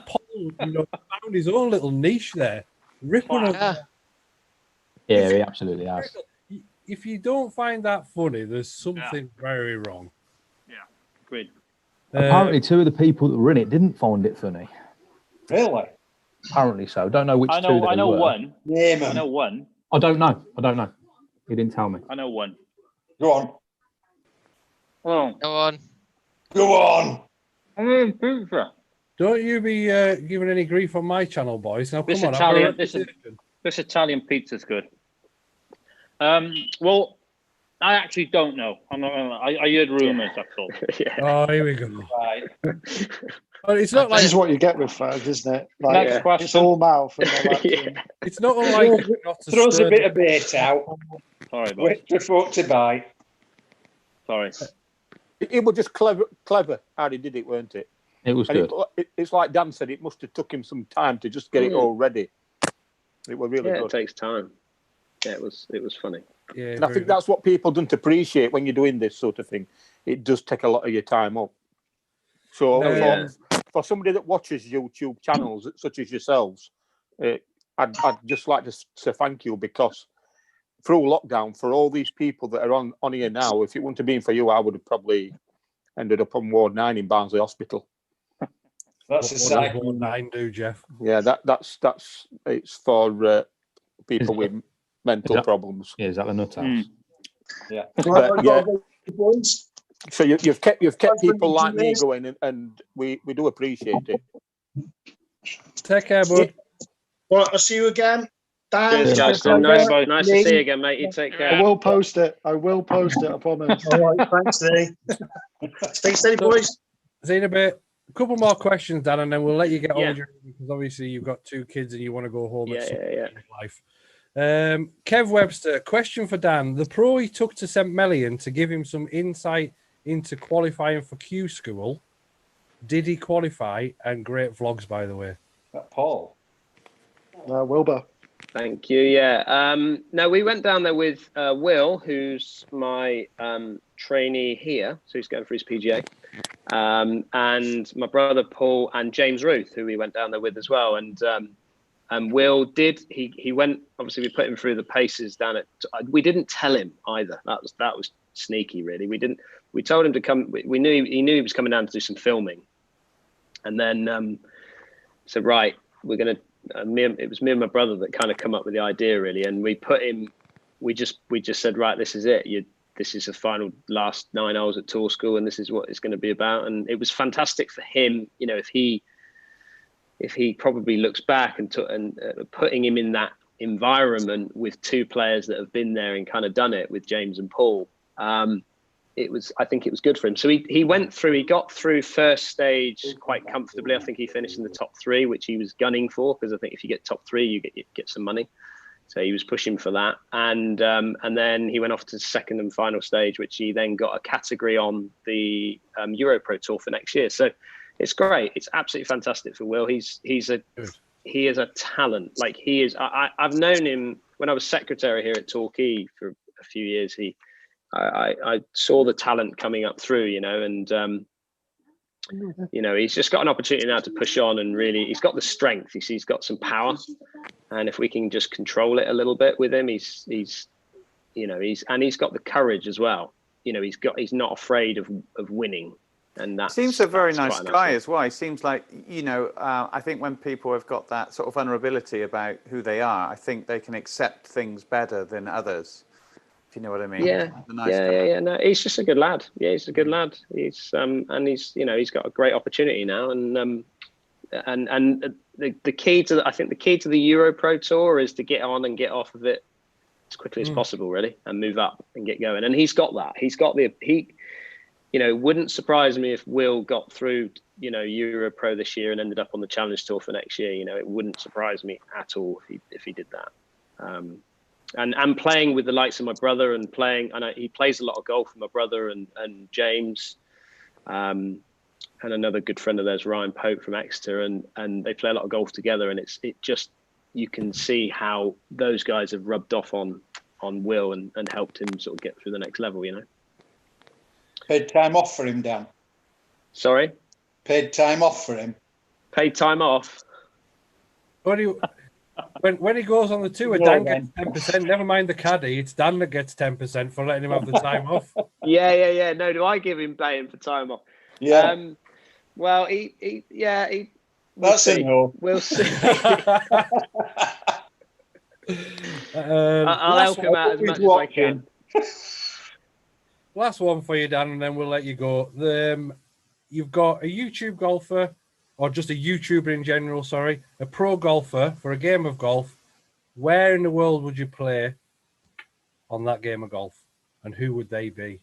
Paul, found his own little niche there. Yeah, he absolutely has. If you don't find that funny, there's something very wrong. Yeah, agreed. Apparently, two of the people that were in it didn't find it funny. Really? Apparently so. Don't know which two. I know one. Yeah, man. I know one. I don't know. He didn't tell me. I know one. Go on. Oh. Go on. Go on. I'm eating pizza. Don't you be giving any grief on my channel, boys. Now, This come on. Italian, this Italian pizza's good. Well, I actually don't know. I'm not gonna, I heard rumours, that's all. Oh, here we go. Right. Well, it's not like This is what you get with Ferg, isn't it? Like, Next question. it's all mouth and no action. it's not unlike not to Throws a stir bit of bait out. Sorry, boss. Wait for folk to buy. Sorry. It was just clever how he did it, weren't it? It was And good. it's like Dan said, it must have took him some time to just get it all ready. It was really good. It takes time. Yeah, it was funny. Yeah, and I think that's what people don't appreciate when you're doing this sort of thing. It does take a lot of your time up. So for somebody that watches YouTube channels such as yourselves, I'd just like to say thank you, because through lockdown, for all these people that are on here now, if it wouldn't have been for you, I would have probably ended up on Ward 9 in Barnsley Hospital. That's a what sight. Ward 9 do, Jeff? Yeah, that's it's for people with mental problems. Yeah, is that the nut house? Yeah. But, yeah. So you've kept people like me going, and we do appreciate it. Take care, bud. Well, I'll see you again. Dan, Cheers, Justin. Nice to see you again, mate. You take care. I will post it. I promise. All right, thanks, Dave. Stay steady, boys. See you in a bit. A couple more questions, Dan, and then we'll let you get on with your, because obviously you've got 2 kids and you want to go home at some point in your life. Kev Webster, question for Dan. The pro he took to St. Melian to give him some insight into qualifying for Q School. Did he qualify? And great vlogs, by the way. Paul. Wilbur. Thank you. Yeah. No, we went down there with Will, who's my trainee here. So he's going for his PGA. And my brother Paul and James Ruth, who we went down there with as well. And Will did. He went. Obviously, we put him through the paces down at. We didn't tell him either. That was sneaky, really. We didn't. We told him to come. We knew he knew he was coming down to do some filming. And then said, right, we're gonna. It was me and my brother that kind of come up with the idea, really, and we put him. We just said, right, this is it. This is the final last 9 hours at tour school, and this is what it's going to be about. And it was fantastic for him. You know, if he probably looks back and putting him in that environment with 2 players that have been there and kind of done it with James and Paul. I think it was good for him. So he got through first stage quite comfortably. I think he finished in the top 3, which he was gunning for, because I think if you get top 3, you get some money. So he was pushing for that. And then he went off to the second and final stage, which he then got a category on the Euro Pro Tour for next year. So it's great. It's absolutely fantastic for Will. He is a talent. Like he is. I've known him when I was secretary here at Torquay for a few years. I saw the talent coming up through, and he's just got an opportunity now to push on, and really he's got the strength. He's got some power, and if we can just control it a little bit with him, he's got the courage as well. He's not afraid of winning. And that seems a very nice guy as well. He seems like, I think when people have got that sort of vulnerability about who they are, I think they can accept things better than others, if you know what I mean. Yeah, no, he's just a good lad. Yeah, he's a good lad. He's he's got a great opportunity now, and the key to the Euro Pro Tour is to get on and get off of it as quickly as possible, really, and move up and get going. And he's got that. He's got it wouldn't surprise me if Will got through, Euro Pro this year and ended up on the Challenge Tour for next year. It wouldn't surprise me at all if he did that. And playing with the likes of my brother and I know he plays a lot of golf with my brother and James, and another good friend of theirs, Ryan Pope from Exeter, and they play a lot of golf together. And you can see how those guys have rubbed off on Will and helped him sort of get through the next level, Paid time off for him, Dan. Sorry? Paid time off for him. Paid time off? When he goes on the tour, Dan gets 10%. Never mind the caddy, it's Dan that gets 10% for letting him have the time off. Yeah. No, do I give him paying for time off? Yeah. Well, he we'll That's see. a no. We'll see. I'll help him out as much as I can. last one for you, Dan, and then we'll let you go. You've got a YouTube golfer, or just a YouTuber in general, sorry, a pro golfer for a game of golf. Where in the world would you play on that game of golf? And who would they be?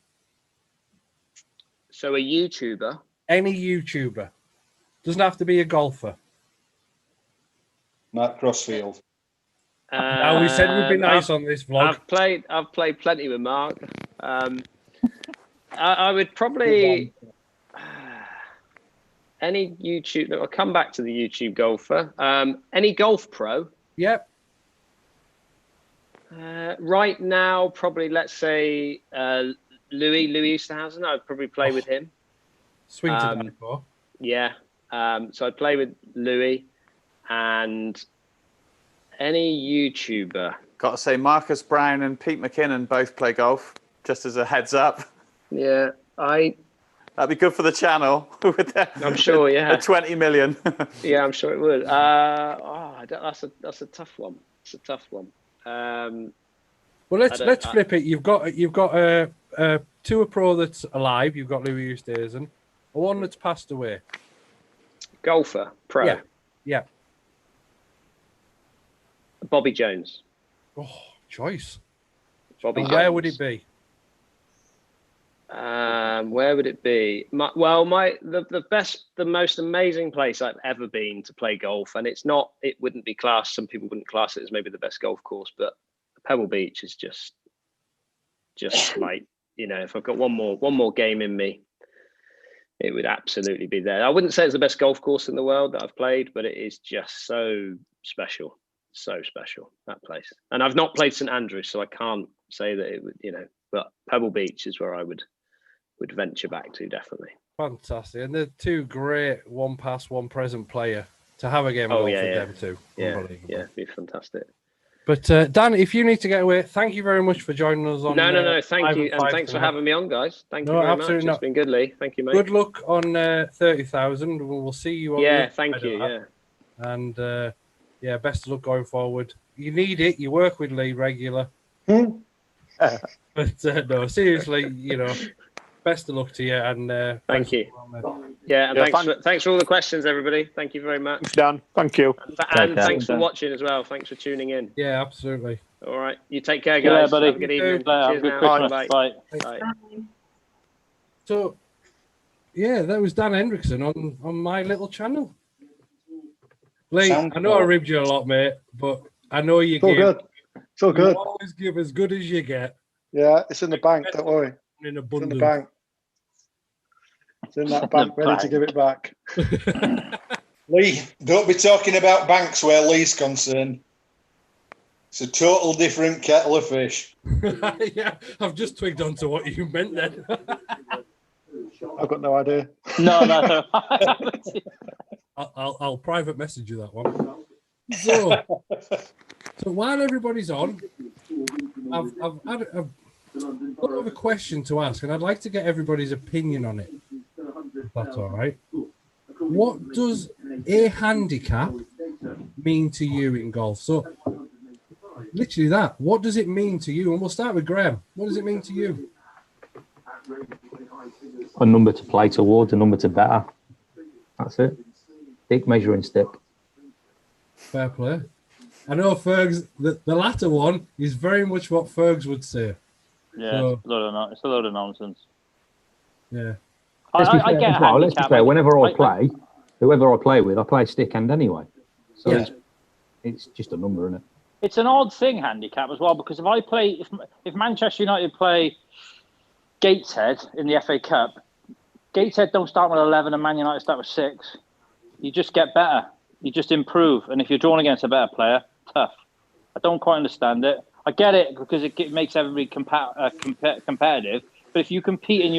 So a YouTuber? Any YouTuber. Doesn't have to be a golfer. Mark Crossfield. Now we said we'd be nice on this vlog. I've played plenty with Mark. I would probably any YouTube. I'll come back to the YouTube golfer. Any golf pro? Yep. Right now, probably let's say Louis Easterhausen. I'd probably play with him. Swing to that before. Yeah. So I'd play with Louis and any YouTuber. Got to say, Marcus Brown and Pete McKinnon both play golf. Just as a heads up. Yeah, that'd be good for the channel. I'm sure. Yeah. The 20 million. Yeah, I'm sure it would. That's a tough one. It's a tough one. Well, let's flip it. You've got two pro that's alive. You've got Louis Oosthuizen, one that's passed away. Golfer, pro. Yeah. Bobby Jones. Oh, choice. Bobby and Jones. Where would it be? Where would it be? The most amazing place I've ever been to play golf, and it wouldn't be classed. Some people wouldn't class it as maybe the best golf course, but Pebble Beach is just like, if I've got one more game in me, it would absolutely be there. I wouldn't say it's the best golf course in the world that I've played, but it is just so special, that place. And I've not played St Andrews, so I can't say that it would, but Pebble Beach is where I would venture back to, definitely. Fantastic. And they're two great one past, one present player to have a game of golf with them too. Yeah, it'd be fantastic. But Dan, if you need to get away, thank you very much for joining us on. No, thank you, and thanks for having me on, guys. Thank you very much. It's been good, Lee. Thank you, mate. Good luck on 30,000. We'll see you on. Yeah, thank you. Yeah, and best of luck going forward. You need it. You work with Lee regular. But no, seriously, best of luck to you, and thank you. Yeah, and thanks for all the questions, everybody. Thank you very much. Thanks, Dan. Thank you. And thanks for watching as well. Thanks for tuning in. Yeah, absolutely. All right, you take care, guys. Yeah, buddy. Have a good evening. Cheers now. Bye. Bye. So, yeah, that was Dan Hendrickson on my little channel. Lee, I know I ribbed you a lot, mate, but I know you give. Good. So good. You always give as good as you get. Yeah, it's in the bank. Don't worry. In abundance. It's in the bank. It's in that bank, ready to give it back. Lee, don't be talking about banks where Lee's concerned. It's a total different kettle of fish. Yeah, I've just twigged onto what you meant then. I've got no idea. No. I'll private message you that one. So while everybody's on, I've got a question to ask, and I'd like to get everybody's opinion on it, if that's all right. What does a handicap mean to you in golf? So, literally that. What does it mean to you? And we'll start with Graham. What does it mean to you? A number to play towards, a number to better. That's it. Big measuring stick. Fair play. I know Fergs, the latter one is very much what Fergs would say. Yeah, so, it's a load of nonsense. Yeah. I get a handicap. Let's be fair, whenever I play, whoever I play with, I play stick hand anyway. So yeah. It's just a number, isn't it? It's an odd thing, handicap, as well, because if Manchester United play Gateshead in the FA Cup, Gateshead don't start with 11 and Man United start with 6. You just get better. You just improve. And if you're drawn against a better player, tough. I don't quite understand it. I get it because it makes everybody competitive. But if you compete at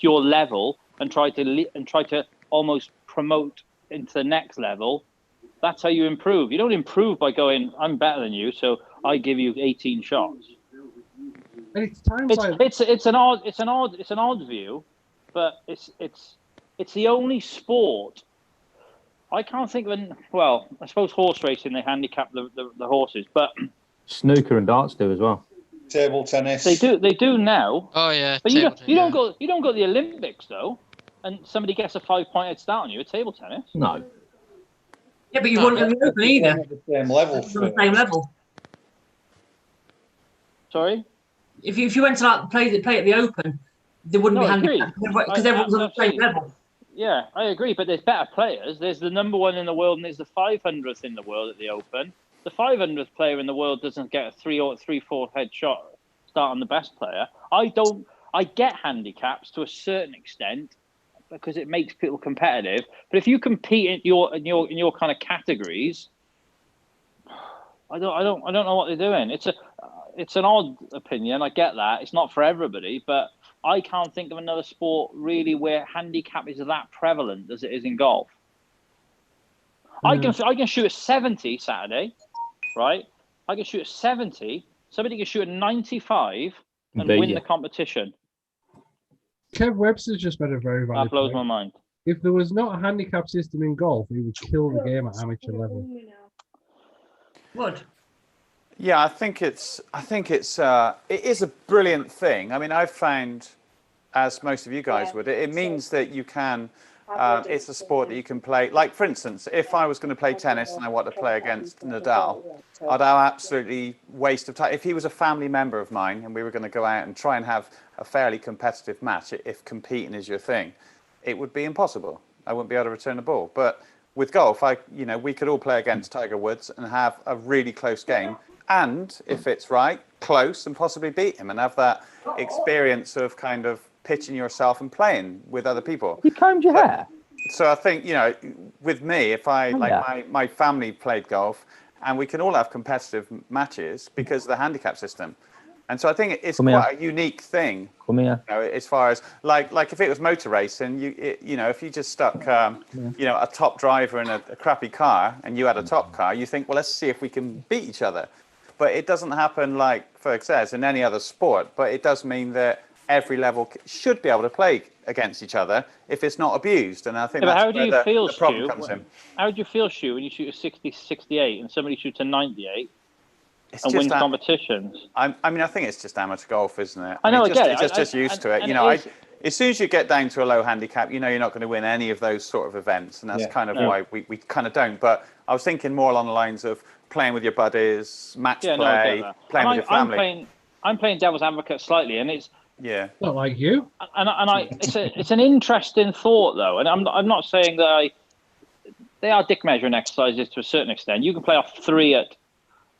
your level and try to almost promote into the next level, that's how you improve. You don't improve by going, I'm better than you, so I give you 18 shots. And it's an odd view, but it's the only sport. I can't think of I suppose horse racing, they handicap the horses, but snooker and darts do as well. Table tennis. They do now. Oh yeah. But you don't go to the Olympics though, and somebody gets a 5-point head start on you at table tennis. No. Yeah, but you wouldn't have the Open either. At the same level. On the same level. Sorry. If you went to like play at the Open, they wouldn't be handicapped because everyone's on the same level. Yeah, I agree. But there's better players. There's the number 1 in the world, and there's the 500th in the world at the Open. The 500th player in the world doesn't get a 3-4 head shot start on the best player. I get handicaps to a certain extent because it makes people competitive. But if you compete in your kind of categories, I don't know what they're doing. It's an odd opinion. I get that. It's not for everybody, but I can't think of another sport really where handicap is that prevalent as it is in golf. I can shoot a 70 Saturday, right? I can shoot a 70. Somebody can shoot a 95 and win the competition. Kev Webster's just made a very valid That blows point. my mind. If there was not a handicap system in golf, it would kill the game at amateur level. Would. Yeah, I think it is a brilliant thing. I mean, I've found, as most of you guys would, it means that you can. It's a sport that you can play. Like, for instance, if I was going to play tennis and I want to play against Nadal, I'd have absolutely waste of time. If he was a family member of mine and we were going to go out and try and have a fairly competitive match, if competing is your thing, it would be impossible. I wouldn't be able to return the ball. But with golf, we could all play against Tiger Woods and have a really close game. And if it's right, close and possibly beat him and have that experience of kind of pitching yourself and playing with other people. You combed your hair? So I think, with me, if my family played golf and we can all have competitive matches because of the handicap system. And so I think it's quite a unique thing. Come here. As far as like if it was motor racing, if you just stuck, a top driver in a crappy car and you had a top car, you think, well, let's see if we can beat each other. But it doesn't happen like Ferg says in any other sport. But it does mean that every level should be able to play against each other if it's not abused. And I think that's where the problem comes in. How do you feel, Stu, when you shoot a 60, 68 and somebody shoots a 98 and wins competitions? I think it's just amateur golf, isn't it? I know, I get it. It's just used to it. As soon as you get down to a low handicap, you're not going to win any of those sort of events. And that's kind of why we kind of don't. But I was thinking more along the lines of playing with your buddies, match play, playing with your family. I'm playing devil's advocate slightly, and it's not like you. It's an interesting thought though, and I'm not saying that they are dick measuring exercises to a certain extent. You can play off 3 at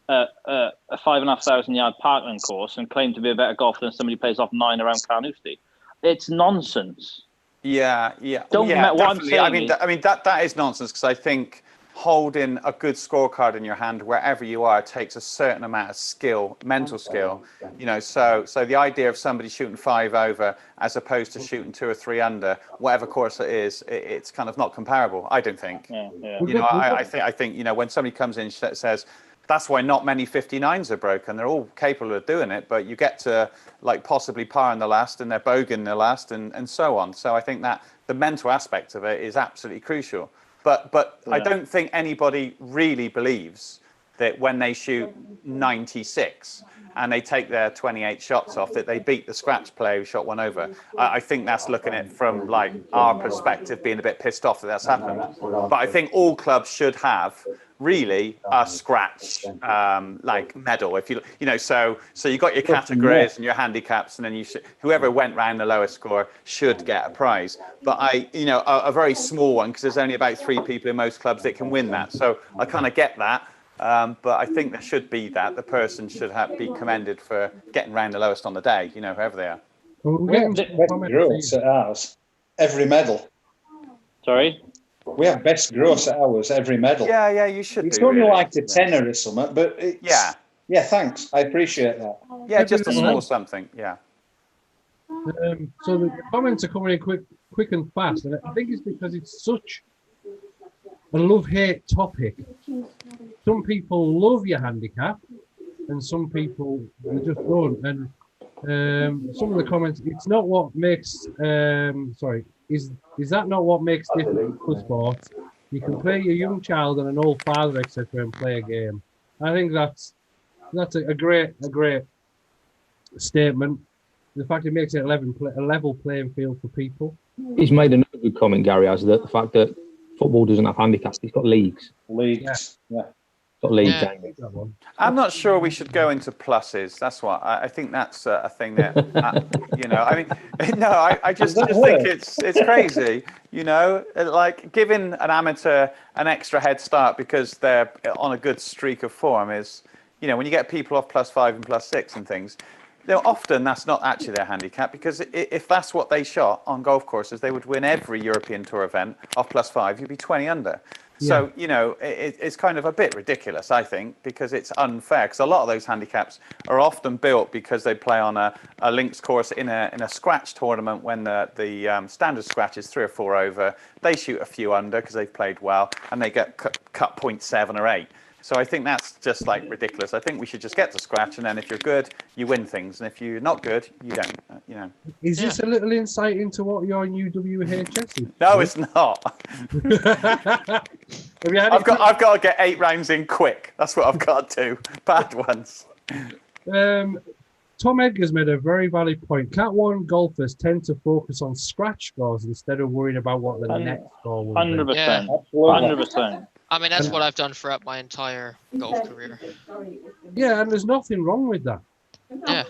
a 5,500 yard parkland course and claim to be a better golfer than somebody plays off 9 around Carnoustie. It's nonsense. Yeah. What I'm saying that is nonsense because I think holding a good scorecard in your hand wherever you are takes a certain amount of skill, mental skill. So the idea of somebody shooting 5 over as opposed to shooting 2 or 3 under, whatever course it is, it's kind of not comparable. I don't think. I think when somebody comes in and says, that's why not many 59s are broken. They're all capable of doing it, but you get to possibly par in the last and they're bogeying the last and so on. So I think that the mental aspect of it is absolutely crucial. But I don't think anybody really believes that when they shoot 96 and they take their 28 shots off, that they beat the scratch player who shot 1 over. I think that's looking at it from our perspective, being a bit pissed off that that's happened. But I think all clubs should have really a scratch medal. If so you got your categories and your handicaps, and then whoever went round the lowest score should get a prize. But a very small one, because there's only about 3 people in most clubs that can win that. So I kind of get that. But I think there should be that the person should be commended for getting round the lowest on the day, whoever they are. We have best gross at ours, every medal. Sorry? We have best gross at ours, every medal. Yeah, you should. It's only like a tenner or something, but it's, yeah, thanks. I appreciate that. Yeah, just a small something. Yeah. So the comments are coming in quick and fast, and I think it's because it's such a love-hate topic. Some people love your handicap, and some people they just don't. And some of the comments, it's not what makes. Is that not what makes different for sport? You can play your young child and an old father, etc., and play a game. I think that's a great statement. The fact it makes it a level playing field for people. He's made another good comment, Gary, has that the fact that football doesn't have handicaps. It's got leagues. Leagues, yeah. Got leagues. Yeah. I'm not sure we should go into pluses. That's what I think. That's a thing that you know. I mean, no, I just think it's crazy. You know, like giving an amateur an extra head start because they're on a good streak of form is, you know, when you get people off +5 and +6 and things. Often that's not actually their handicap, because if that's what they shot on golf courses, they would win every European Tour event off +5. You'd be 20 under. Yeah. So, you know, it's kind of a bit ridiculous, I think, because it's unfair. Because a lot of those handicaps are often built because they play on a links course in a scratch tournament when the standard scratch is 3 or 4 over. They shoot a few under because they've played well, and they get cut 0.7 or 8. So I think that's just like ridiculous. I think we should just get to scratch, and then if you're good, you win things, and if you're not good, you don't. You know. Is this a little insight into what your new WHS is? No, it's not. I've got to get 8 rounds in quick. That's what I've got to do. Bad ones. Tom Edgar's made a very valid point. Cat 1 golfers tend to focus on scratch scores instead of worrying about what the net score will be. 100%. 100%. I mean, that's what I've done throughout my entire golf career. Yeah, and there's nothing wrong with that. Yeah.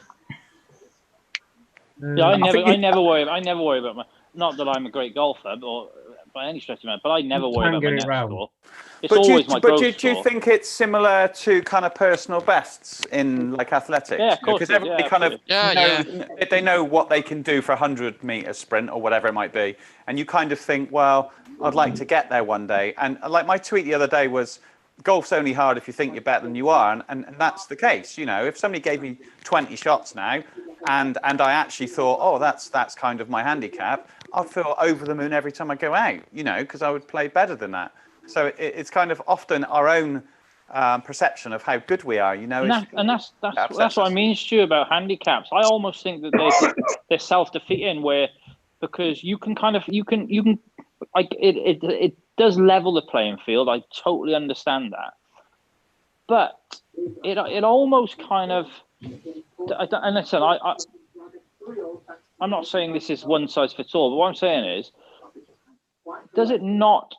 Yeah, I never worry about my. Not that I'm a great golfer, or by any stretch of it, but I never worry about my net score. It's always my gross score. Do you think it's similar to kind of personal bests in like athletics? Yeah, of course. Because everybody they know what they can do for a 100-meter sprint or whatever it might be, and you kind of think, well, I'd like to get there one day. And like my tweet the other day was, golf's only hard if you think you're better than you are, and that's the case. You know, if somebody gave me 20 shots now, and I actually thought, oh, that's kind of my handicap, I'd feel over the moon every time I go out. You know, because I would play better than that. So it's kind of often our own perception of how good we are. You know, that's what I mean, Stu, about handicaps. I almost think that they're self-defeating, because you can like it does level the playing field. I totally understand that, but it almost kind of. And listen, I'm not saying this is one size fits all, but what I'm saying is, does it not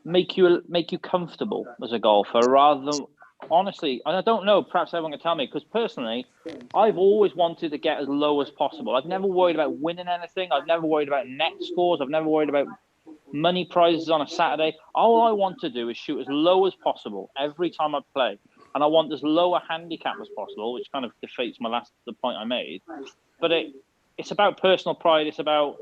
make you comfortable as a golfer rather than, honestly, and I don't know, perhaps everyone can tell me, because personally, I've always wanted to get as low as possible. I've never worried about winning anything. I've never worried about net scores. I've never worried about money prizes on a Saturday. All I want to do is shoot as low as possible every time I play. And I want as low a handicap as possible, which kind of defeats the point I made. But it's about personal pride. It's about,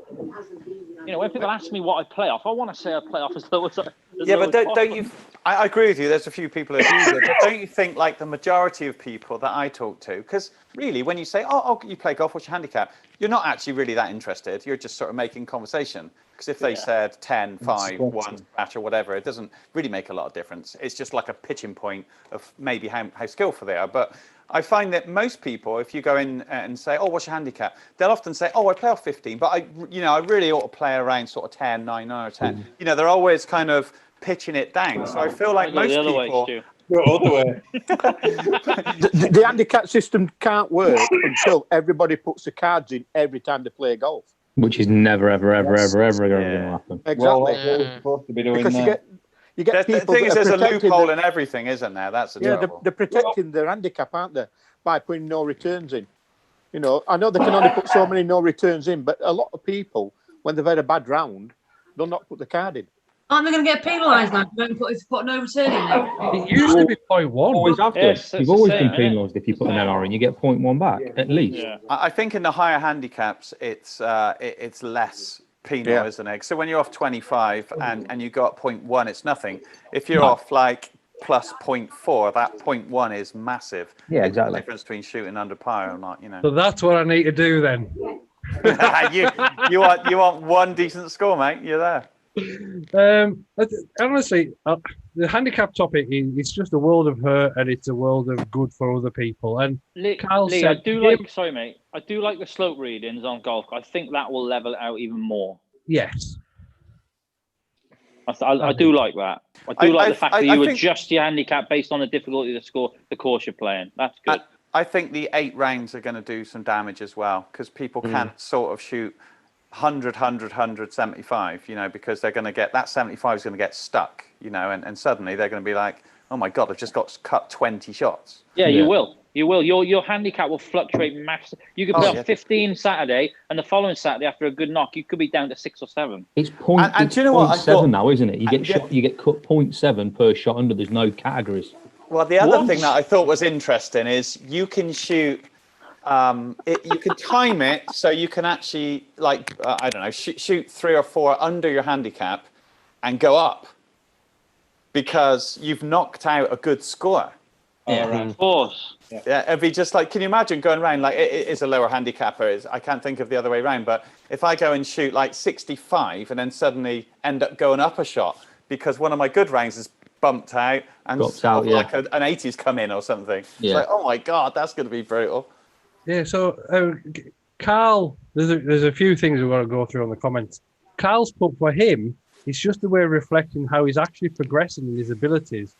you know, when people ask me what I play off, I want to say I play off as low as don't you? I agree with you. There's a few people that use it, but don't you think, like the majority of people that I talk to, because really, when you say, "Oh, you play golf, what's your handicap?" You're not actually really that interested. You're just sort of making conversation. Because if they said 10, 5, 1, match or whatever, it doesn't really make a lot of difference. It's just like a pitching point of maybe how skillful they are. But I find that most people, if you go in and say, "Oh, what's your handicap?" they'll often say, "Oh, I play off 15, but I really ought to play around sort of 10, 9 or 10." You know, they're always kind of pitching it down. So I feel like most people. The handicap system can't work until everybody puts the cards in every time they play golf. Which is never, ever going to happen. Exactly. We're supposed to be doing because you get people. The thing is, there's a loophole in everything, isn't there? That's they're protecting their handicap, aren't they, by putting no returns in? You know, I know they can only put so many no returns in, but a lot of people, when they've had a bad round, they'll not put the card in. Aren't they going to get penalised now if you put no return in there? It used to be 0.1. Always have to. Yes, you've always been penalised if you put an LR in. You get 0.1 back, at least. Yeah. I think in the higher handicaps, it's less penal, isn't it? So when you're off 25 and you got 0.1, it's nothing. If you're off like plus 0.4, that 0.1 is massive. Yeah, exactly. The difference between shooting under par or not, you know. So that's what I need to do then. you want one decent score, mate. You're there. Honestly, the handicap topic is just a world of hurt, and it's a world of good for other people. And Carl said, I do like the slope readings on golf. I think that will level it out even more. Yes, I do like that. I do like the fact that you adjust your handicap based on the difficulty of the course you're playing. That's good. I think the 8 rounds are going to do some damage as well, because people can't sort of shoot 100, 100, 100, 75, you know, because they're going to get, that 75 is going to get stuck, you know, and suddenly they're going to be like, oh my God, I've just got to cut 20 shots. Yeah, you will. You will. Your handicap will fluctuate massively. You could play off 15 Saturday, and the following Saturday after a good knock, you could be down to 6 or 7. It's point. And do you know what? 0.7 now, isn't it? You get shot. You get cut 0.7 per shot under. There's no categories. Well, the other thing that I thought was interesting is you can shoot. You can time it so you can actually, like, I don't know, shoot 3 or 4 under your handicap, and go up because you've knocked out a good score. Yeah, of course. Yeah, it'd be just like, can you imagine going around, like, it is a lower handicapper, I can't think of the other way around, but if I go and shoot like 65 and then suddenly end up going up a shot because one of my good rounds is bumped out and like an 80's come in or something. Yeah. It's like, oh my God, that's going to be brutal. Yeah, so Carl, there's a few things we've got to go through on the comments. Carl's put for him, it's just a way of reflecting how he's actually progressing in his abilities.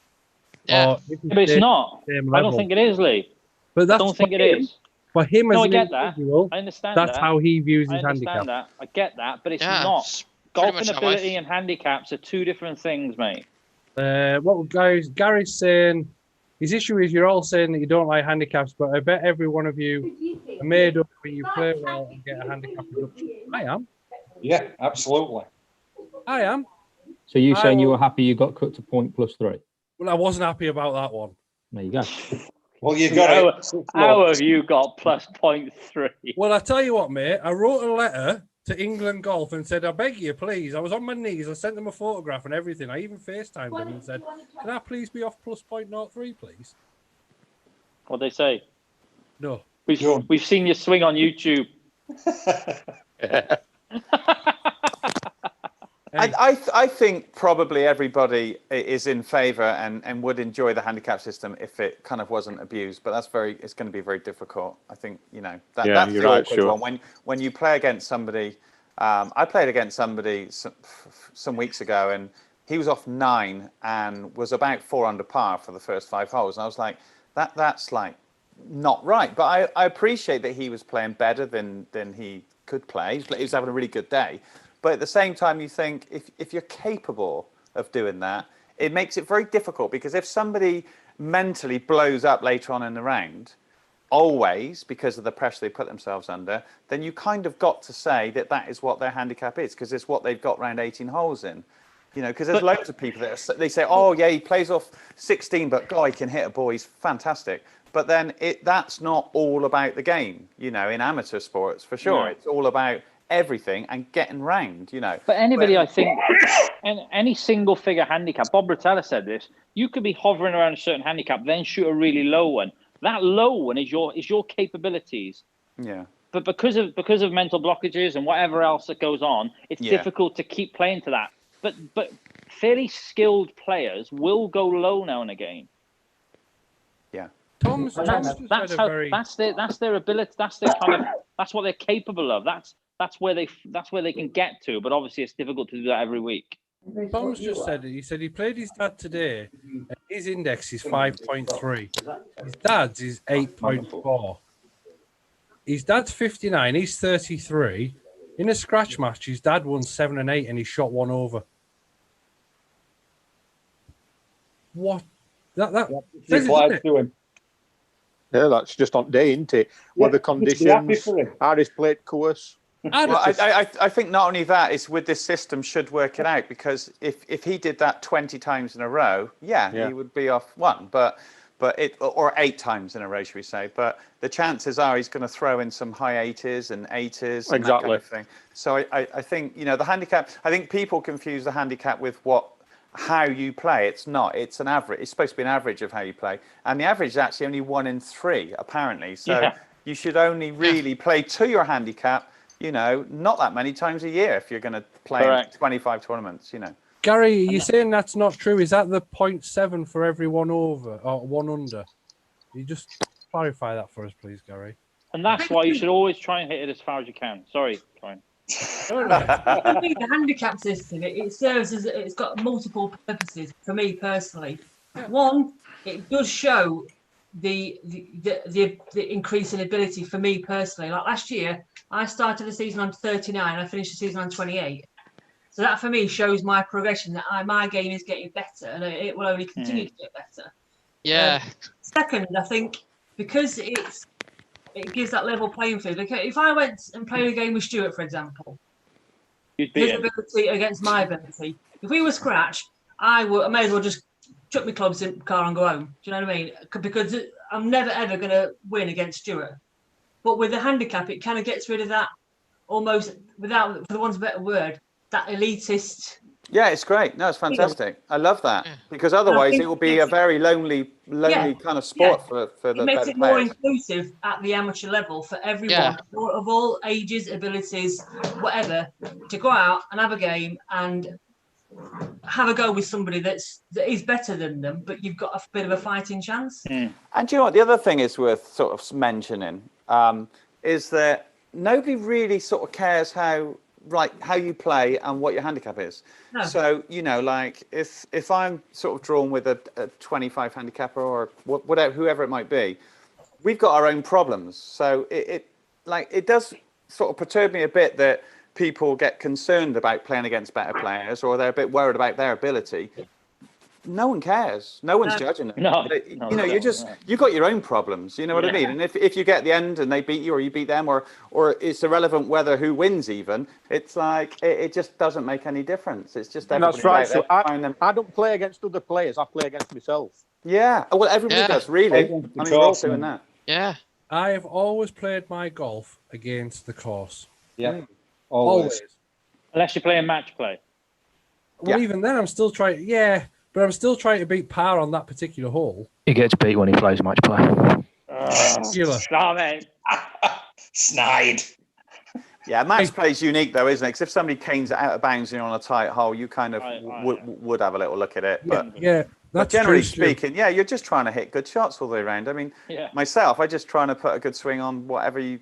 Yeah. But it's not. I don't think it is, Lee. But that's I don't think it is. For him as I an get that. individual, I understand that's that. how he views I his understand handicap. that. I get that, but it's Yeah, not. it's pretty Golfing much how I ability and handicaps are 2 different things, mate. Gary's saying, his issue is you're all saying that you don't like handicaps, but I bet every one of you are made up when you play well and get a handicap reduction. I am. Yeah, absolutely. I am. So you saying you were happy you got cut to .+3? Well, I wasn't happy about that one. There you go. Well, you got it. How have you got +0.3? Well, I tell you what, mate. I wrote a letter to England Golf and said, I beg you, please. I was on my knees. I sent them a photograph and everything. I even FaceTimed them and said, can I please be off +0.03, please? What'd they say? No. We've seen you swing on YouTube. I think probably everybody is in favour and would enjoy the handicap system if it kind of wasn't abused, but it's going to be very difficult. I think, you know, that's the awkward one. When you play against somebody, I played against somebody some weeks ago, and he was off 9 and was about 4 under par for the first 5 holes, and I was like, that's like not right. But I appreciate that he was playing better than he could play. He was having a really good day. But at the same time, you think if you're capable of doing that, it makes it very difficult, because if somebody mentally blows up later on in the round, always because of the pressure they put themselves under, then you kind of got to say that is what their handicap is, because it's what they've got round 18 holes in. You know, because there's loads of people that they say, oh yeah, he plays off 16, but God, he can hit a ball, he's fantastic. But then that's not all about the game, you know, in amateur sports, for sure. Yeah. It's all about everything and getting round, you know. But anybody, I think, any single figure handicap, Bob Bratella said this, you could be hovering around a certain handicap, then shoot a really low one. That low one is your capabilities. Yeah. But because of mental blockages and whatever else that goes on, it's difficult to keep playing to that. But fairly skilled players will go low now and again. Yeah. That's their ability. That's what they're capable of. That's where they can get to. But obviously, it's difficult to do that every week. Tom's just said it. He said he played his dad today, and his index is 5.3. His dad's is 8.4. His dad's 59. He's 33. In a scratch match, his dad won 7 and 8, and he shot 1 over. What? That applies to him. Yeah, that's just on day, isn't it? Weather conditions, hardest plate course. Well, I think not only that, it's with this system should work it out, because if he did that 20 times in a row, he would be off 1, but or 8 times in a row, should we say? But the chances are he's going to throw in some high 80s and 80s and that kind of thing. So I think, you know, the handicap. I think people confuse the handicap with how you play. It's not. It's an average. It's supposed to be an average of how you play, and the average is actually only 1 in 3 apparently. So you should only really play to your handicap. You know, not that many times a year if you're going to play 25 tournaments. You know. Gary, you're saying that's not true. Is that the 0.7 for every 1 over or 1 under? You just clarify that for us, please, Gary. And that's why you should always try and hit it as far as you can. Sorry, Brian. I think the handicap system, it serves as, it's got multiple purposes for me personally. One, it does show the increase in ability for me personally. Like last year, I started the season on 39. I finished the season on 28. So that for me shows my progression, that my game is getting better, and it will only continue to get better. Yeah. Second, I think because it gives that level playing field. Like if I went and played a game with Stuart, for example, his ability against my ability, if we were scratch, I may as well just chuck my clubs in the car and go home. Do you know what I mean? Because I'm never ever going to win against Stuart. But with the handicap, it kind of gets rid of that almost, without, for the want of a better word, that elitist. Yeah, it's great. No, it's fantastic. I love that, because otherwise it will be a very lonely kind of sport for the it makes better it more players. inclusive at the amateur level for everyone of all ages, abilities, whatever, to go out and have a game and have a go with somebody that is better than them, but you've got a bit of a fighting chance. And do you know what the other thing is worth sort of mentioning, is that nobody really sort of cares how you play and what your handicap is. No. So, you know, like if I'm sort of drawn with a 25 handicapper or whatever, whoever it might be, we've got our own problems. So it does sort of perturb me a bit that people get concerned about playing against better players, or they're a bit worried about their ability. No one cares. No one's judging them. You've got your own problems. You know what I mean? And if you get the end and they beat you, or you beat them, or it's irrelevant whether who wins. Even it's like it just doesn't make any difference. It's just that's right. So I don't play against other players. I play against myself. Yeah. Well, everybody does, really. I mean, we're all doing that. Yeah. I have always played my golf against the course. Yeah. Always. Unless you're playing match play. Well, even then, I'm still trying. Yeah. But I'm still trying to beat par on that particular hole. He gets beat when he plays match play. Stop it. Snide. Yeah, match play is unique though, isn't it? Because if somebody canes it out of bounds and you're on a tight hole, you kind of would have a little look at it. But but generally speaking, you're just trying to hit good shots all the way around. I mean, myself, I just trying to put a good swing on whatever you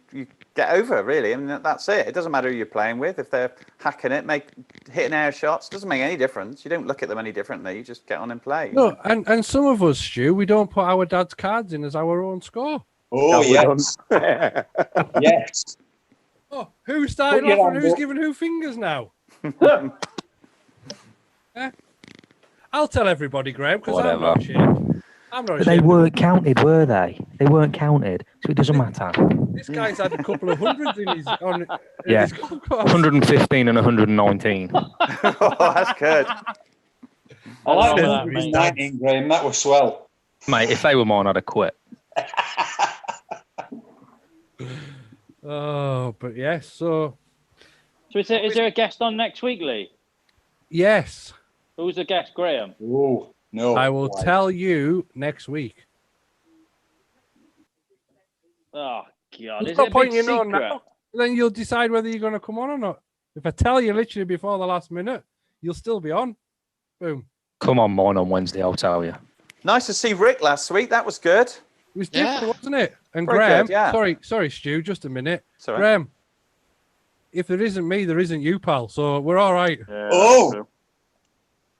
get over, really. I mean, that's it. It doesn't matter who you're playing with. If they're hacking it, hitting air shots, doesn't make any difference. You don't look at them any differently. You just get on and play. No, and some of us, Stu, we don't put our dad's cards in as our own score. Oh, yes. Yes. Oh, who started off and who's giving who fingers now? I'll tell everybody, Graham, because I'm not ashamed. But they weren't counted, were they? They weren't counted, so it doesn't matter. This guy's had a couple of hundreds in his golf course. 115 and 119. Oh, that's good. I like that, mate. 19, Graham. That was swell. Mate, if they were mine, I'd have quit. Oh, but yes, so is there a guest on next week, Lee? Yes. Who's the guest, Graham? Oh, no. I will tell you next week. Oh, God. There's no point you know now. Then you'll decide whether you're going to come on or not. If I tell you literally before the last minute, you'll still be on. Boom. Come on, mine on Wednesday, I'll tell you. Nice to see Rick last week. That was good. It was different, wasn't it? And very Graham, good, sorry, Stu, just a minute. Sorry. Graham, if there isn't me, there isn't you, pal. So we're all right. Yeah,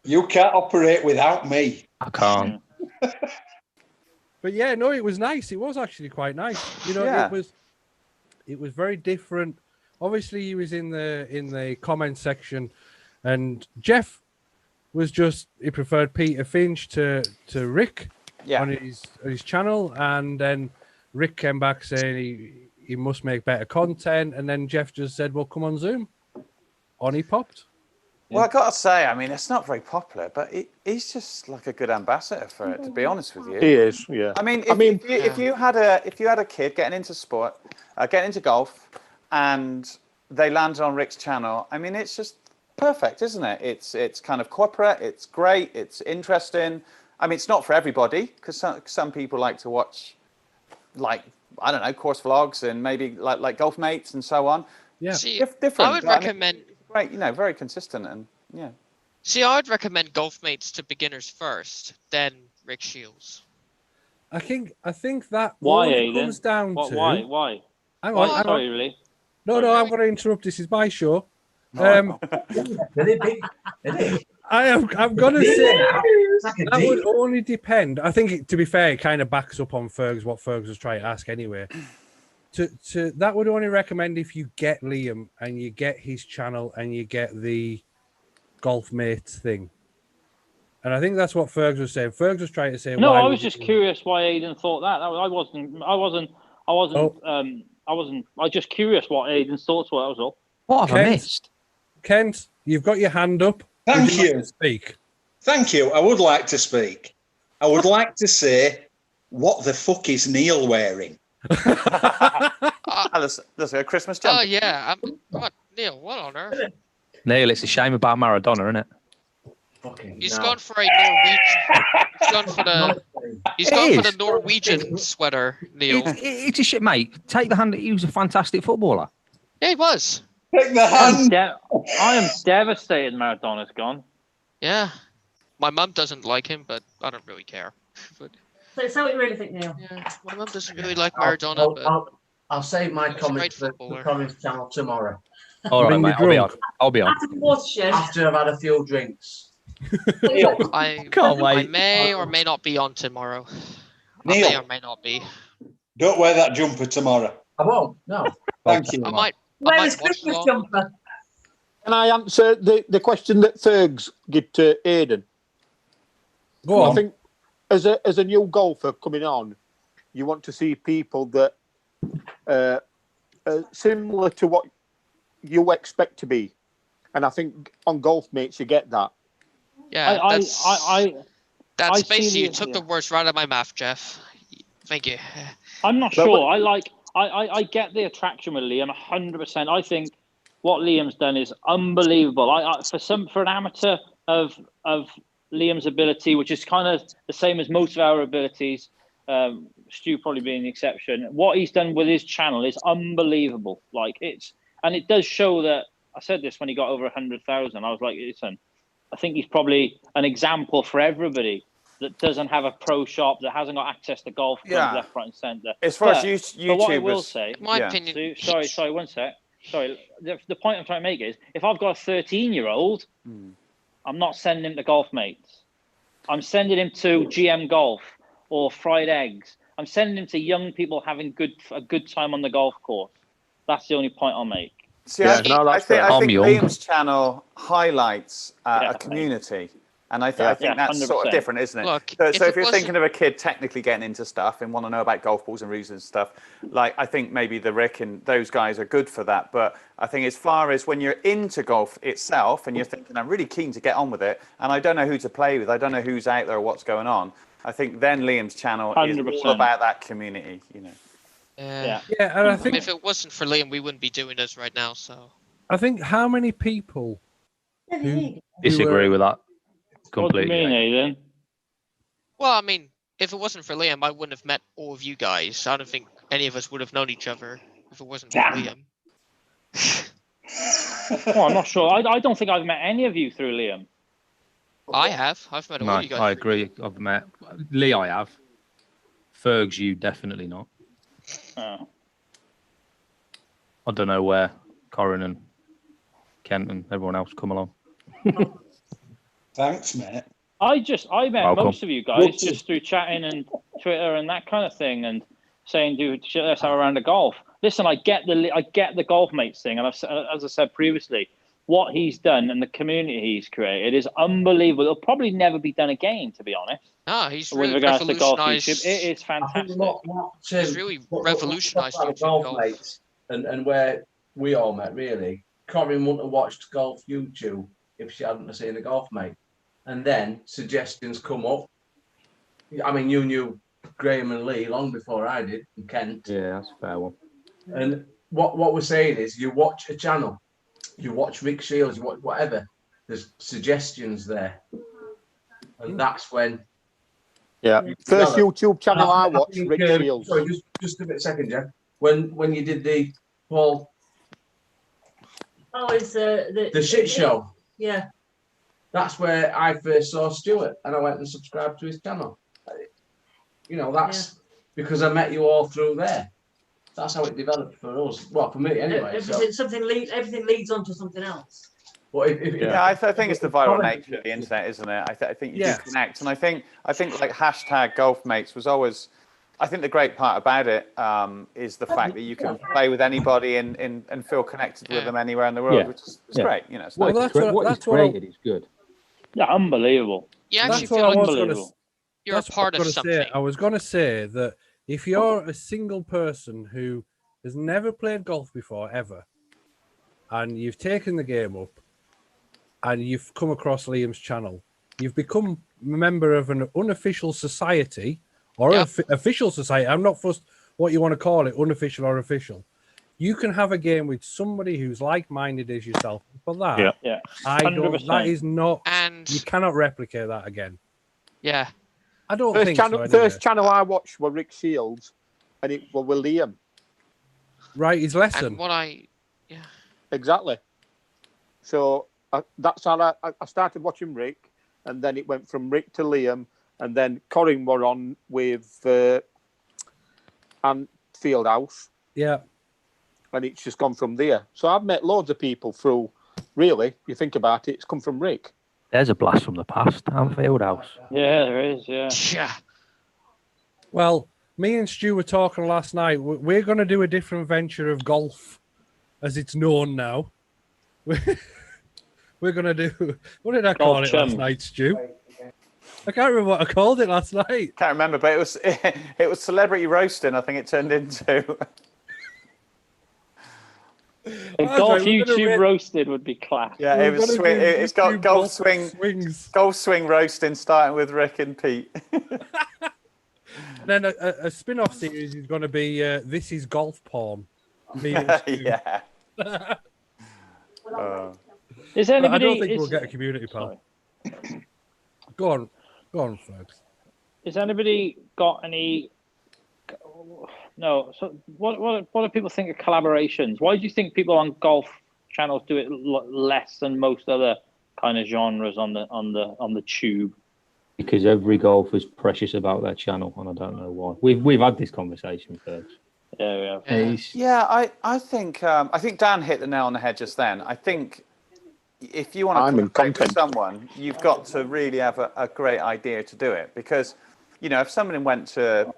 you can't operate without me. I can't. But yeah, no, it was nice. It was actually quite nice. You know, it was very different. Obviously, he was in the comment section, and Jeff was he preferred Peter Finch to Rick on his channel, and then Rick came back saying he must make better content, and then Jeff just said, "Well, come on Zoom." On he popped. Well, I got to say, I mean, it's not very popular, but he's just like a good ambassador for it. To be honest with you, he is. Yeah. I mean, if you had a kid getting into sport, getting into golf, and they landed on Rick's channel, I mean, it's just perfect, isn't it? It's kind of corporate. It's great. It's interesting. I mean, it's not for everybody, because some people like to watch, like, I don't know, course vlogs and maybe like golf mates and so on. Yeah, see, different. I would recommend. Great, you know, very consistent and yeah. See, I would recommend golf mates to beginners first, then Rick Shields. I think that why comes down to why. Hang on. Sorry, really. No, I'm going to interrupt. This is my show. I'm gonna say that would only depend. I think, to be fair, it kind of backs up on Fergs what Fergs was trying to ask anyway. To that would only recommend if you get Liam and you get his channel and you get the golf mates thing. And I think that's what Fergs was saying. Fergs was trying to say. No, I was just curious why Aidan thought that. I was just curious what Aidan's thoughts were. That was all. What have I missed? Kent, you've got your hand up. Thank you. Like to speak. Thank you. I would like to speak. I would like to say, what the fuck is Neil wearing? That's a Christmas jumper. Oh yeah, what Neil? What on earth? Neil, it's a shame about Maradona, isn't it? He's gone for a Norwegian. He's gone for the Norwegian sweater, Neil. It's a shit, mate. Take the hand. He was a fantastic footballer. Yeah, he was. Take the hand. I am devastated Maradona's gone. Yeah. My mum doesn't like him, but I don't really care. But, so what you really think, Neil? Yeah, my mum doesn't really like Maradona. I'll save my comments for the comments channel tomorrow. All right, mate. I'll be on. After I've had a few drinks. I can't wait. I may or may not be on tomorrow. Neil, I may or may not be. Don't wear that jumper tomorrow. I won't. No. Thank you. I might Wear his watch Christmas along. jumper. Can I answer the question that Fergs give to Aidan? Go on. I think as a new golfer coming on, you want to see people that are similar to what you expect to be, and I think on Golf Mates you get that. Yeah, that's basically you took yeah. the words right out of my mouth, Jeff. Thank you. I'm not sure. I get the attraction with Liam 100%. I think what Liam's done is unbelievable. For an amateur of Liam's ability, which is kind of the same as most of our abilities, Stu probably being the exception. What he's done with his channel is unbelievable. And it does show that. I said this when he got over 100,000. I was like, listen, I think he's probably an example for everybody that doesn't have a pro shop, that hasn't got access to golf clubs left, right, and centre. As far as YouTubers, but what I will say, my opinion. Sorry, 1 sec. Sorry, the point I'm trying to make is, if I've got a 13-year-old, I'm not sending him to Golf Mates. I'm sending him to GM Golf or Fried Eggs. I'm sending him to young people having a good time on the golf course. That's the only point I'll make. See, I think Liam's channel highlights a community. And I think that's 100%. Sort of different, isn't it? Look, so if you're thinking of a kid technically getting into stuff and want to know about golf balls and rules and stuff, I think maybe the Rick and those guys are good for that. But I think as far as when you're into golf itself and you're thinking, I'm really keen to get on with it, and I don't know who to play with, I don't know who's out there or what's going on, I think then Liam's channel 100%. Is all about that community, you know. And I think if it wasn't for Liam, we wouldn't be doing this right now. So I think how many people who disagree with that completely? What do you mean, Aidan? Well, I mean, if it wasn't for Liam, I wouldn't have met all of you guys. I don't think any of us would have known each other if it wasn't for Liam. Well, I'm not sure. I don't think I've met any of you through Liam. I have. I've met all you guys. I agree. I've met Lee. I have. Fergs, you definitely not. Oh. I don't know where Corin and Kent and everyone else come along. Thanks, mate. I met most of you guys just through chatting and Twitter and that kind of thing, and saying, "Dude, let's have a round of golf." Listen, I get the Golf Mates thing, and as I said previously, what he's done and the community he's created is unbelievable. It'll probably never be done again, to be honest. No, he's with really regards to golf revolutionised. YouTube. It is fantastic. He's really revolutionised YouTube Golf Mates and where we all met, really. Corinne wouldn't have watched Golf YouTube if she hadn't seen the Golf Mate. And then suggestions come up. I mean, you knew Graham and Lee long before I did, and Kent. Yeah, that's a fair one. And what we're saying is, you watch a channel, you watch Rick Shields, you watch whatever, there's suggestions there. And that's when... First YouTube channel I watched, Rick Shields. Sorry, just a second, Jeff. When you did the Paul... Oh, it's the shit show. Yeah. That's where I first saw Stuart, and I went and subscribed to his channel. You know, that's because I met you all through there. That's how it developed for us. Well, for me anyway. Everything leads on to something else. But I think it's the viral nature of the internet, isn't it? I think you do connect, and I think like hashtag golf mates was always. I think the great part about it is the fact that you can play with anybody and feel connected with them anywhere in the world, which is great. You know, what it's created is good. Yeah, unbelievable. You actually That's feel what I like was going to. you're a part of something. I was going to say that if you're a single person who has never played golf before ever, and you've taken the game up, and you've come across Liam's channel, you've become a member of an unofficial society. Or official society. I'm not fussed what you want to call it, unofficial or official. You can have a game with somebody who's like-minded as yourself. For that, I don't. 100%. That is not. And you cannot replicate that again. Yeah, I don't think so. First channel I watched was Rick Shields, and it was with Liam. Right, his lesson. And exactly. So that's how I started watching Rick, and then it went from Rick to Liam. And then Corin were on with and Fieldhouse. Yeah. And it's just gone from there. So I've met loads of people through, really, you think about it, it's come from Rick. There's a blast from the past, and Fieldhouse. Yeah, there is, yeah. Well, me and Stu were talking last night. We're going to do a different venture of golf, as it's known now. We're going to do... What did I call it last night, Stu? I can't remember what I called it last night. Can't remember, but it was celebrity roasting. I think it turned into. Golf YouTube roasted would be class. Yeah, it was. It's got golf swing roasting, starting with Rick and Pete. Then a spin-off series is going to be This Is Golf Porn. Yeah. Is I anybody? don't think we'll get a community, pal. Go on, folks. Has anybody got any? No. So, what do people think of collaborations? Why do you think people on golf channels do it less than most other kind of genres on the tube? Because every golfer's precious about their channel, and I don't know why. We've had this conversation first. Yeah, we have. Yeah, I think Dan hit the nail on the head just then. I think. If you want to collaborate with someone, you've got to really have a great idea to do it. Because, you know, if somebody went to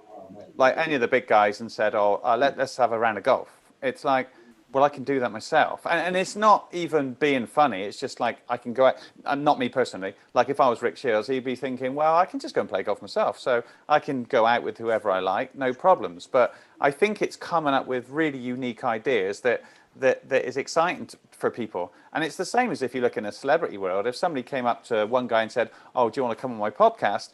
like any of the big guys and said, let's have a round of golf, it's like, well, I can do that myself. And it's not even being funny. It's just like I can go out, and not me personally. Like if I was Rick Shields, he'd be thinking, well, I can just go and play golf myself. So I can go out with whoever I like, no problems. But I think it's coming up with really unique ideas that is exciting for people. And it's the same as if you look in a celebrity world. If somebody came up to one guy and said, oh, do you want to come on my podcast?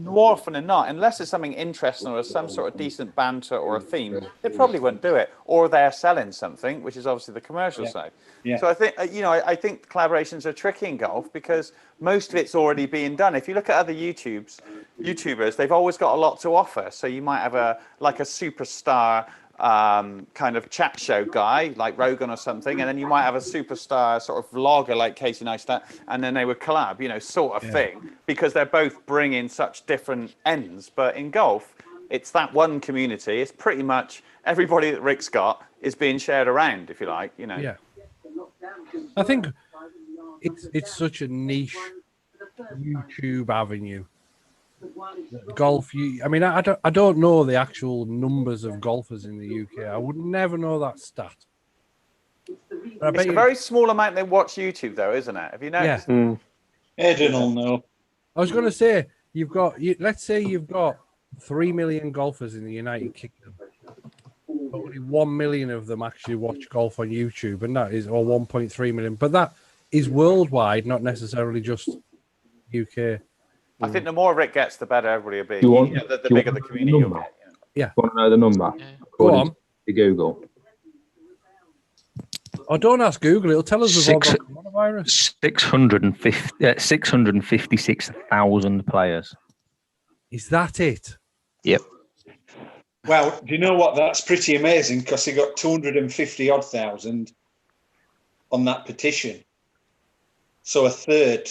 More often than not, unless it's something interesting or some sort of decent banter or a theme, they probably wouldn't do it. Or they're selling something, which is obviously the commercial side. Yeah. So I think, I think collaborations are tricky in golf because most of it's already being done. If you look at other YouTubers, they've always got a lot to offer. So you might have a superstar kind of chat show guy like Rogan or something, and then you might have a superstar sort of vlogger like Casey Neistat, and then they would collab, sort of thing, because they're both bringing such different ends. But in golf, it's that one community. It's pretty much everybody that Rick's got is being shared around, if you like, Yeah. I think it's such a niche YouTube avenue. Golf, I don't know the actual numbers of golfers in the UK. I would never know that stat. It's a very small amount they watch YouTube, though, isn't it? Have you noticed? Yeah. Eden will know. I was going to say, let's say you've got 3 million golfers in the United Kingdom. But only 1 million of them actually watch golf on YouTube, and that is, or 1.3 million. But that is worldwide, not necessarily just UK. I think the more Rick gets, the better everybody will be. The bigger the community you'll get. Yeah. You want to know the number? Go on. To Google. Oh, don't ask Google. It'll tell us we've all got coronavirus. 656,000 players. Is that it? Yep. Well, do you know what? That's pretty amazing because he got 250 odd thousand on that petition. So a third.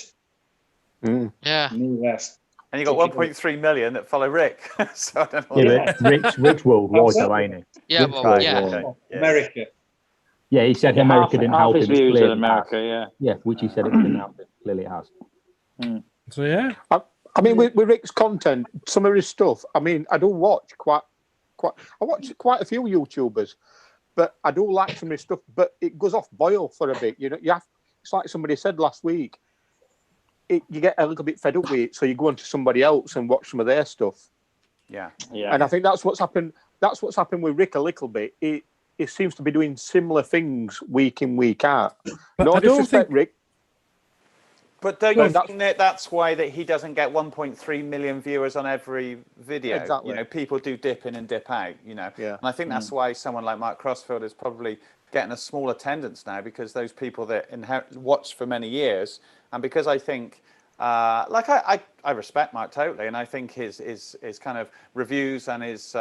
Yeah. Less. And you got 1.3 million that follow Rick. So I don't know. Yeah, Rick's worldwide, though, ain't he? Yeah, well, yeah. Okay. America. Yeah, he said America didn't help him. His views in America, yeah. Yeah, which he said it didn't help him. Clearly it has. So yeah. I mean, with Rick's content, some of his stuff. I mean, I do watch quite. I watch quite a few YouTubers, but I do like some of his stuff. But it goes off boil for a bit. You know, it's like somebody said last week. You get a little bit fed up with it, so you go on to somebody else and watch some of their stuff. Yeah. And I think that's what's happened. That's what's happened with Rick a little bit. It seems to be doing similar things week in, week out. But No disrespect, Rick. But don't you think that that's why that he doesn't get 1.3 million viewers on every video? Exactly. You know, people do dip in and dip out, you know. Yeah. And I think that's why someone like Mark Crossfield is probably getting a small attendance now, because those people that watched for many years, and because I think, I respect Mark totally, and I think his kind of reviews and his,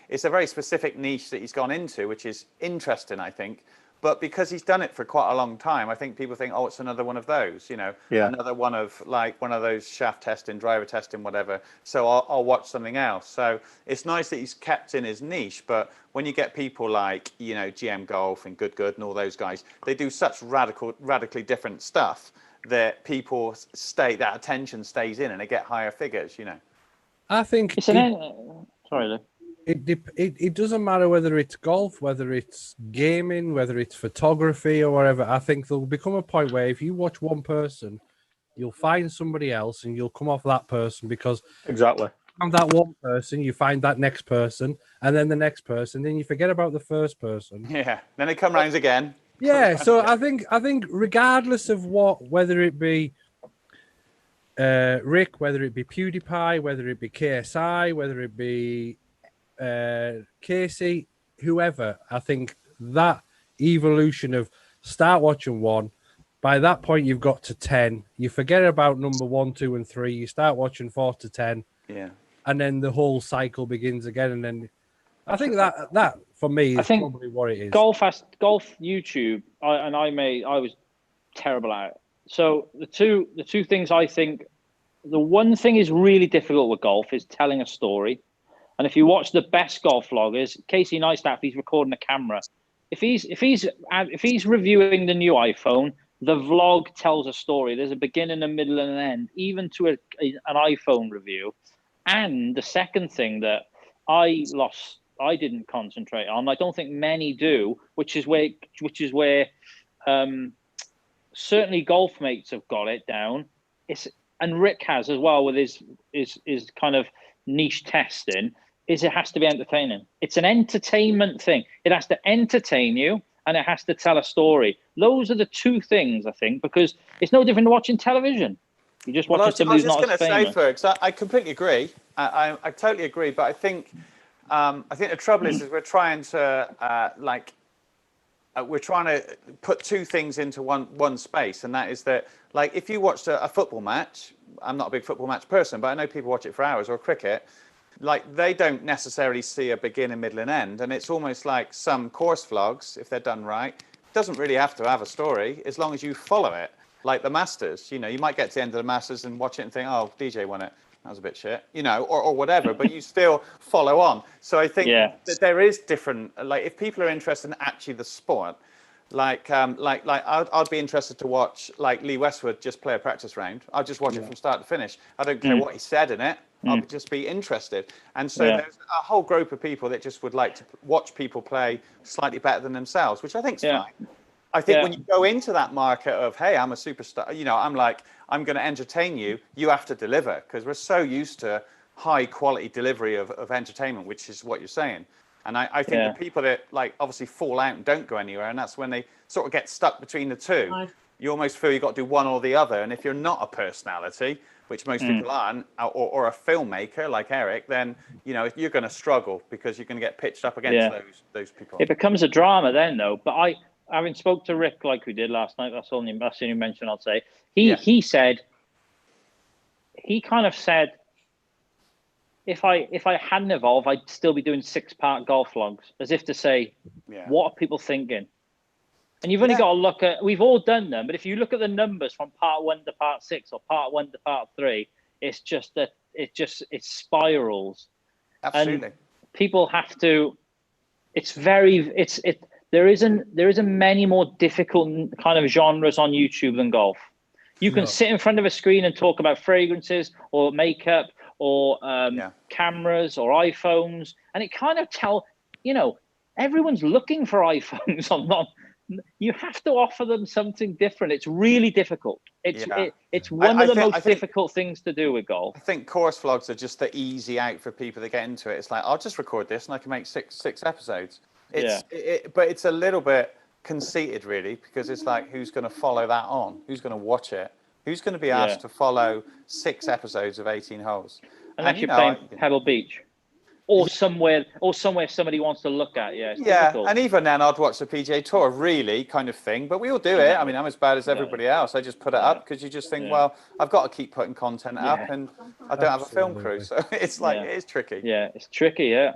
it's a very specific niche that he's gone into, which is interesting, I think. But because he's done it for quite a long time, I think people think, oh, it's another one of those, you know, another one of one of those shaft testing, driver testing, whatever. So I'll watch something else. So it's nice that he's kept in his niche. But when you get people like, you know, GM Golf and Good and all those guys, they do such radically different stuff that people that attention stays in and they get higher figures, you know. I think it's sorry, Lou. It doesn't matter whether it's golf, whether it's gaming, whether it's photography or whatever. I think there'll become a point where if you watch one person, you'll find somebody else and you'll come off that person, because exactly from that one person, you find that next person and then the next person, then you forget about the first person. Yeah, then they come round again. Yeah, so I think regardless of whether it be Rick, whether it be PewDiePie, whether it be KSI, whether it be Casey, whoever, I think that evolution of start watching one, by that point you've got to 10, you forget about number 1, 2 and 3, you start watching 4 to 10, and then the whole cycle begins again. And then I think that for me is probably what it is. Golf YouTube, I was terrible at it. So the two things, I think the one thing is really difficult with golf is telling a story. And if you watch the best golf vloggers, Casey Neistat, he's recording a camera. If he's reviewing the new iPhone, the vlog tells a story. There's a beginning, a middle, and an end, even to an iPhone review. And the second thing that I didn't concentrate on, I don't think many do, which is where certainly golf mates have got it down. And Rick has as well with his kind of niche testing, is it has to be entertaining. It's an entertainment thing. It has to entertain you and it has to tell a story. Those are the two things, I think, because it's no different to watching television. You just watch somebody who's not as famous. I was just going to say, Ferg, I completely agree. I totally agree, but I think the trouble is we're trying to put two things into one space, and that is that, like, if you watched a football match, I'm not a big football match person, but I know people watch it for hours, or cricket, like, they don't necessarily see a beginning, middle, and end, and it's almost like some course vlogs, if they're done right, doesn't really have to have a story as long as you follow it. Like the Masters, you know, you might get to the end of the Masters and watch it and think, oh, DJ won it. That was a bit shit, you know, or whatever, but you still follow on. So I think that there is different, like, if people are interested in actually the sport, like I'd be interested to watch, like, Lee Westwood just play a practice round. I'll just watch it from start to finish. I don't care what he said in it. I'll just be interested. And so there's a whole group of people that just would like to watch people play slightly better than themselves, which I think is fine. I think when you go into that market of, hey, I'm a superstar, you know, I'm going to entertain you, you have to deliver, because we're so used to high quality delivery of entertainment, which is what you're saying. And I think the people that, like, obviously fall out and don't go anywhere, and that's when they sort of get stuck between the two. You almost feel you've got to do one or the other. And if you're not a personality, which most people aren't, or a filmmaker like Eric, then, you know, you're going to struggle because you're going to get pitched up against those people. It becomes a drama then, though. But having spoke to Rick like we did last night, that's the only mention I'll say. He said, he kind of said, if I hadn't evolved, I'd still be doing 6-part golf vlogs, as if to say, what are people thinking? And you've only got to look at, we've all done them, but if you look at the numbers from part 1 to part 6 or part 1 to part 3, it's just that it spirals. Absolutely. And people have to, there isn't many more difficult kind of genres on YouTube than golf. You can sit in front of a screen and talk about fragrances or makeup or cameras or iPhones, and it kind of everyone's looking for iPhones on them. You have to offer them something different. It's really difficult. It's one of the most difficult things to do with golf. I think course vlogs are just the easy out for people to get into it. It's like, I'll just record this and I can make six episodes. But it's a little bit conceited, really, because it's like, who's going to follow that on? Who's going to watch it? Who's going to be asked to follow 6 episodes of 18 holes? Unless you're playing Pebble Beach. Or somewhere somebody wants to look at, difficult. And even then I'd watch the PGA Tour, really, kind of thing. But we all do it. I mean, I'm as bad as everybody else. I just put it up because you just think, well, I've got to keep putting content up, and I don't have a film crew, so it's like it is tricky. Yeah, it's tricky. Yeah.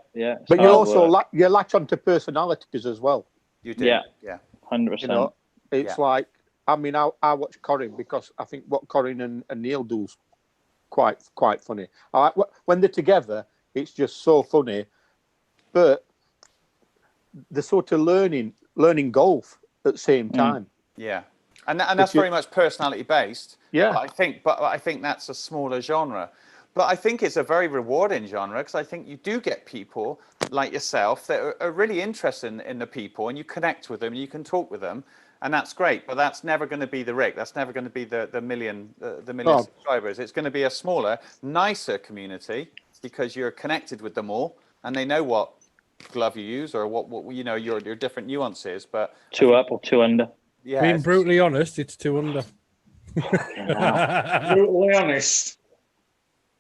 But you also you latch onto personalities as well. You do. Yeah. 100%. You know, it's like, I mean, I watch Corin because I think what Corin and Neil do is quite funny. When they're together, it's just so funny, but they're sort of learning golf at the same time. Yeah, and that's very much personality based. Yeah, but I think that's a smaller genre. But I think it's a very rewarding genre because I think you do get people like yourself that are really interested in the people, and you connect with them, and you can talk with them, and that's great. But that's never going to be the Rick. That's never going to be the million subscribers. It's going to be a smaller, nicer community, because you're connected with them all and they know what glove you use or what your different nuances. But 2 up or 2 under. Yeah, being brutally honest, it's 2 under. Brutally honest.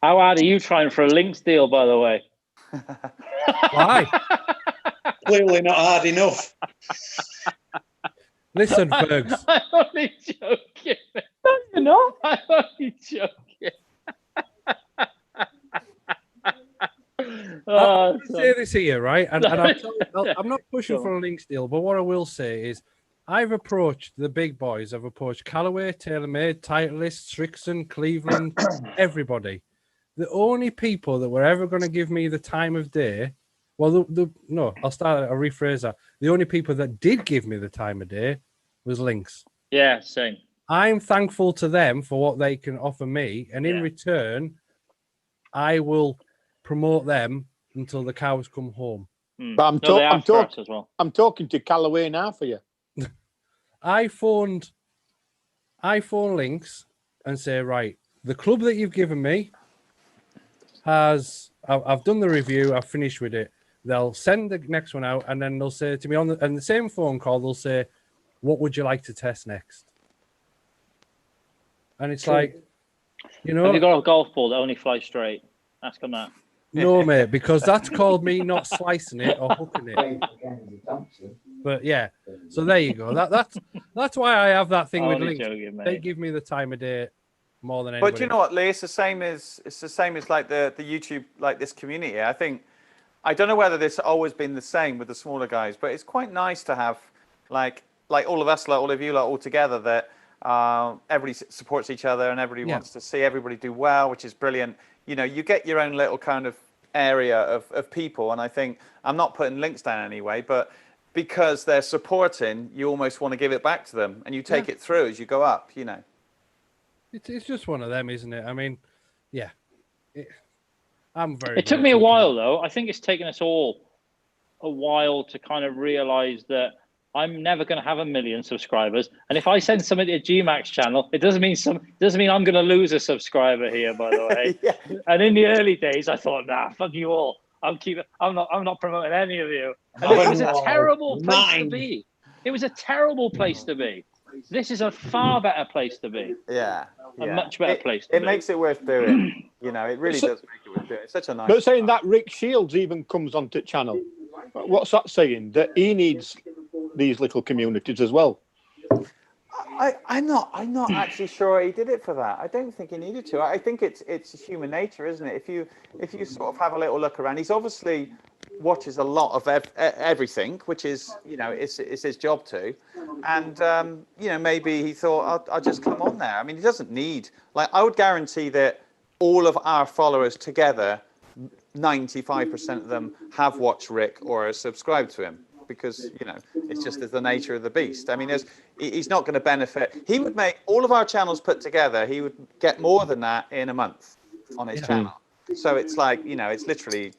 How hard are you trying for a links deal, by the way? Why? Clearly not hard enough. Listen, Fergs. I'm only joking. No, you're not. I'm only joking. I'll say this here, right? And I'm not pushing for a links deal, but what I will say is I've approached the big boys. I've approached Callaway, TaylorMade, Titleist, Hendrickson, Cleveland, everybody. The only people that were ever going to give me the time of day, I'll rephrase that. The only people that did give me the time of day was Links. Yeah, same. I'm thankful to them for what they can offer me, and in return, I will promote them until the cows come home. But I'm talking to Callaway now for you. I phoned Links and say, right, the club that you've given me I've done the review, I've finished with it. They'll send the next one out, and then they'll say to me on the same phone call, they'll say, what would you like to test next? And it's like, have you got a golf ball that only flies straight? Ask them that. No, mate, because that's called me not slicing it or hooking it. But yeah, so there you go. That's why I have that thing with Links. They give me the time of day more than anybody. But you know what, Lee? It's the same as like the YouTube, like this community. I don't know whether this has always been the same with the smaller guys, but it's quite nice to have like all of us, like all of you, like all together, that everybody supports each other and everybody wants to see everybody do well, which is brilliant. You know, you get your own little kind of area of people, and I think, I'm not putting Links down anyway, but because they're supporting, you almost want to give it back to them, and you take it through as you go up, you know. It's just one of them, isn't it? I mean, yeah. It took me a while, though. I think it's taken us all a while to kind of realize that I'm never going to have 1 million subscribers, and if I send somebody to GMAX channel, it doesn't mean I'm going to lose a subscriber here. By the way, And in the early days, I thought, nah, fuck you all. I'm not promoting any of you. And it was a terrible place to be. It was a terrible place to be. This is a far better place to be. Yeah. A much better place to be. It makes it worth doing. You know, it really does make it worth doing. It's such a nice. But saying that Rick Shields even comes onto the channel, what's that saying? That he needs these little communities as well. I'm not actually sure he did it for that. I don't think he needed to. I think it's human nature, isn't it? If you sort of have a little look around, he's obviously watches a lot of everything, which is, you know, it's his job to, and you know, maybe he thought, I'll just come on there. I mean, he doesn't need, like, I would guarantee that all of our followers together, 95% of them have watched Rick or are subscribed to him. because it's just the nature of the beast. I mean, he's not going to benefit. He would make all of our channels put together. He would get more than that in a month on his channel. So it's like it's literally,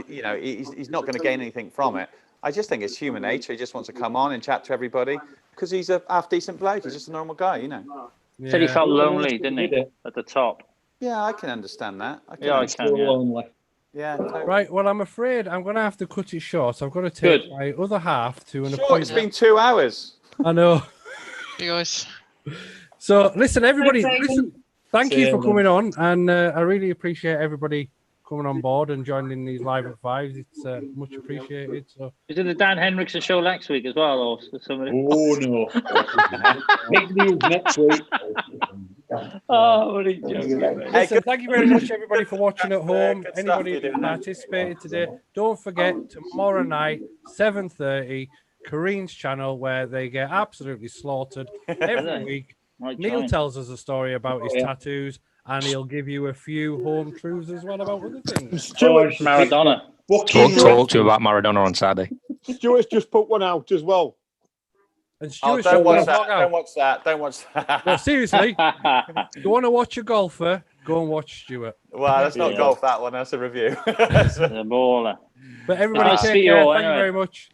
he's not going to gain anything from it. I just think it's human nature. He just wants to come on and chat to everybody because he's a half decent bloke. He's just a normal guy, Yeah. Said he felt lonely, didn't he, at the top? Yeah, I can understand that. I can. Lonely. Yeah. Totally. Right. Well, I'm afraid I'm going to have to cut it short. I've got to take my other half to an appointment. It's been 2 hours. I know. Hey guys. So listen, everybody. Thank you for coming on, and I really appreciate everybody coming on board and joining these live at fives. It's much appreciated. So, is it the Dan Hendrickson show next week as well, or somebody? Oh no! Big news next week. Oh, what are you joking? Listen, thank you very much, everybody, for watching at home. Anybody who participated today, don't forget tomorrow night, 7:30, Kareen's channel, where they get absolutely slaughtered every week. Neil tells us a story about his tattoos. And he'll give you a few home truths as well about other things. Stuart, Maradona. Talk to you about Maradona on Saturday. Stuart's just put one out as well. And Stuart, don't watch that. Don't watch that. No, seriously. You want to watch a golfer? Go and watch Stuart. Well, that's not golf. That one. That's a review. The baller. But everybody, take care. Thank you very much.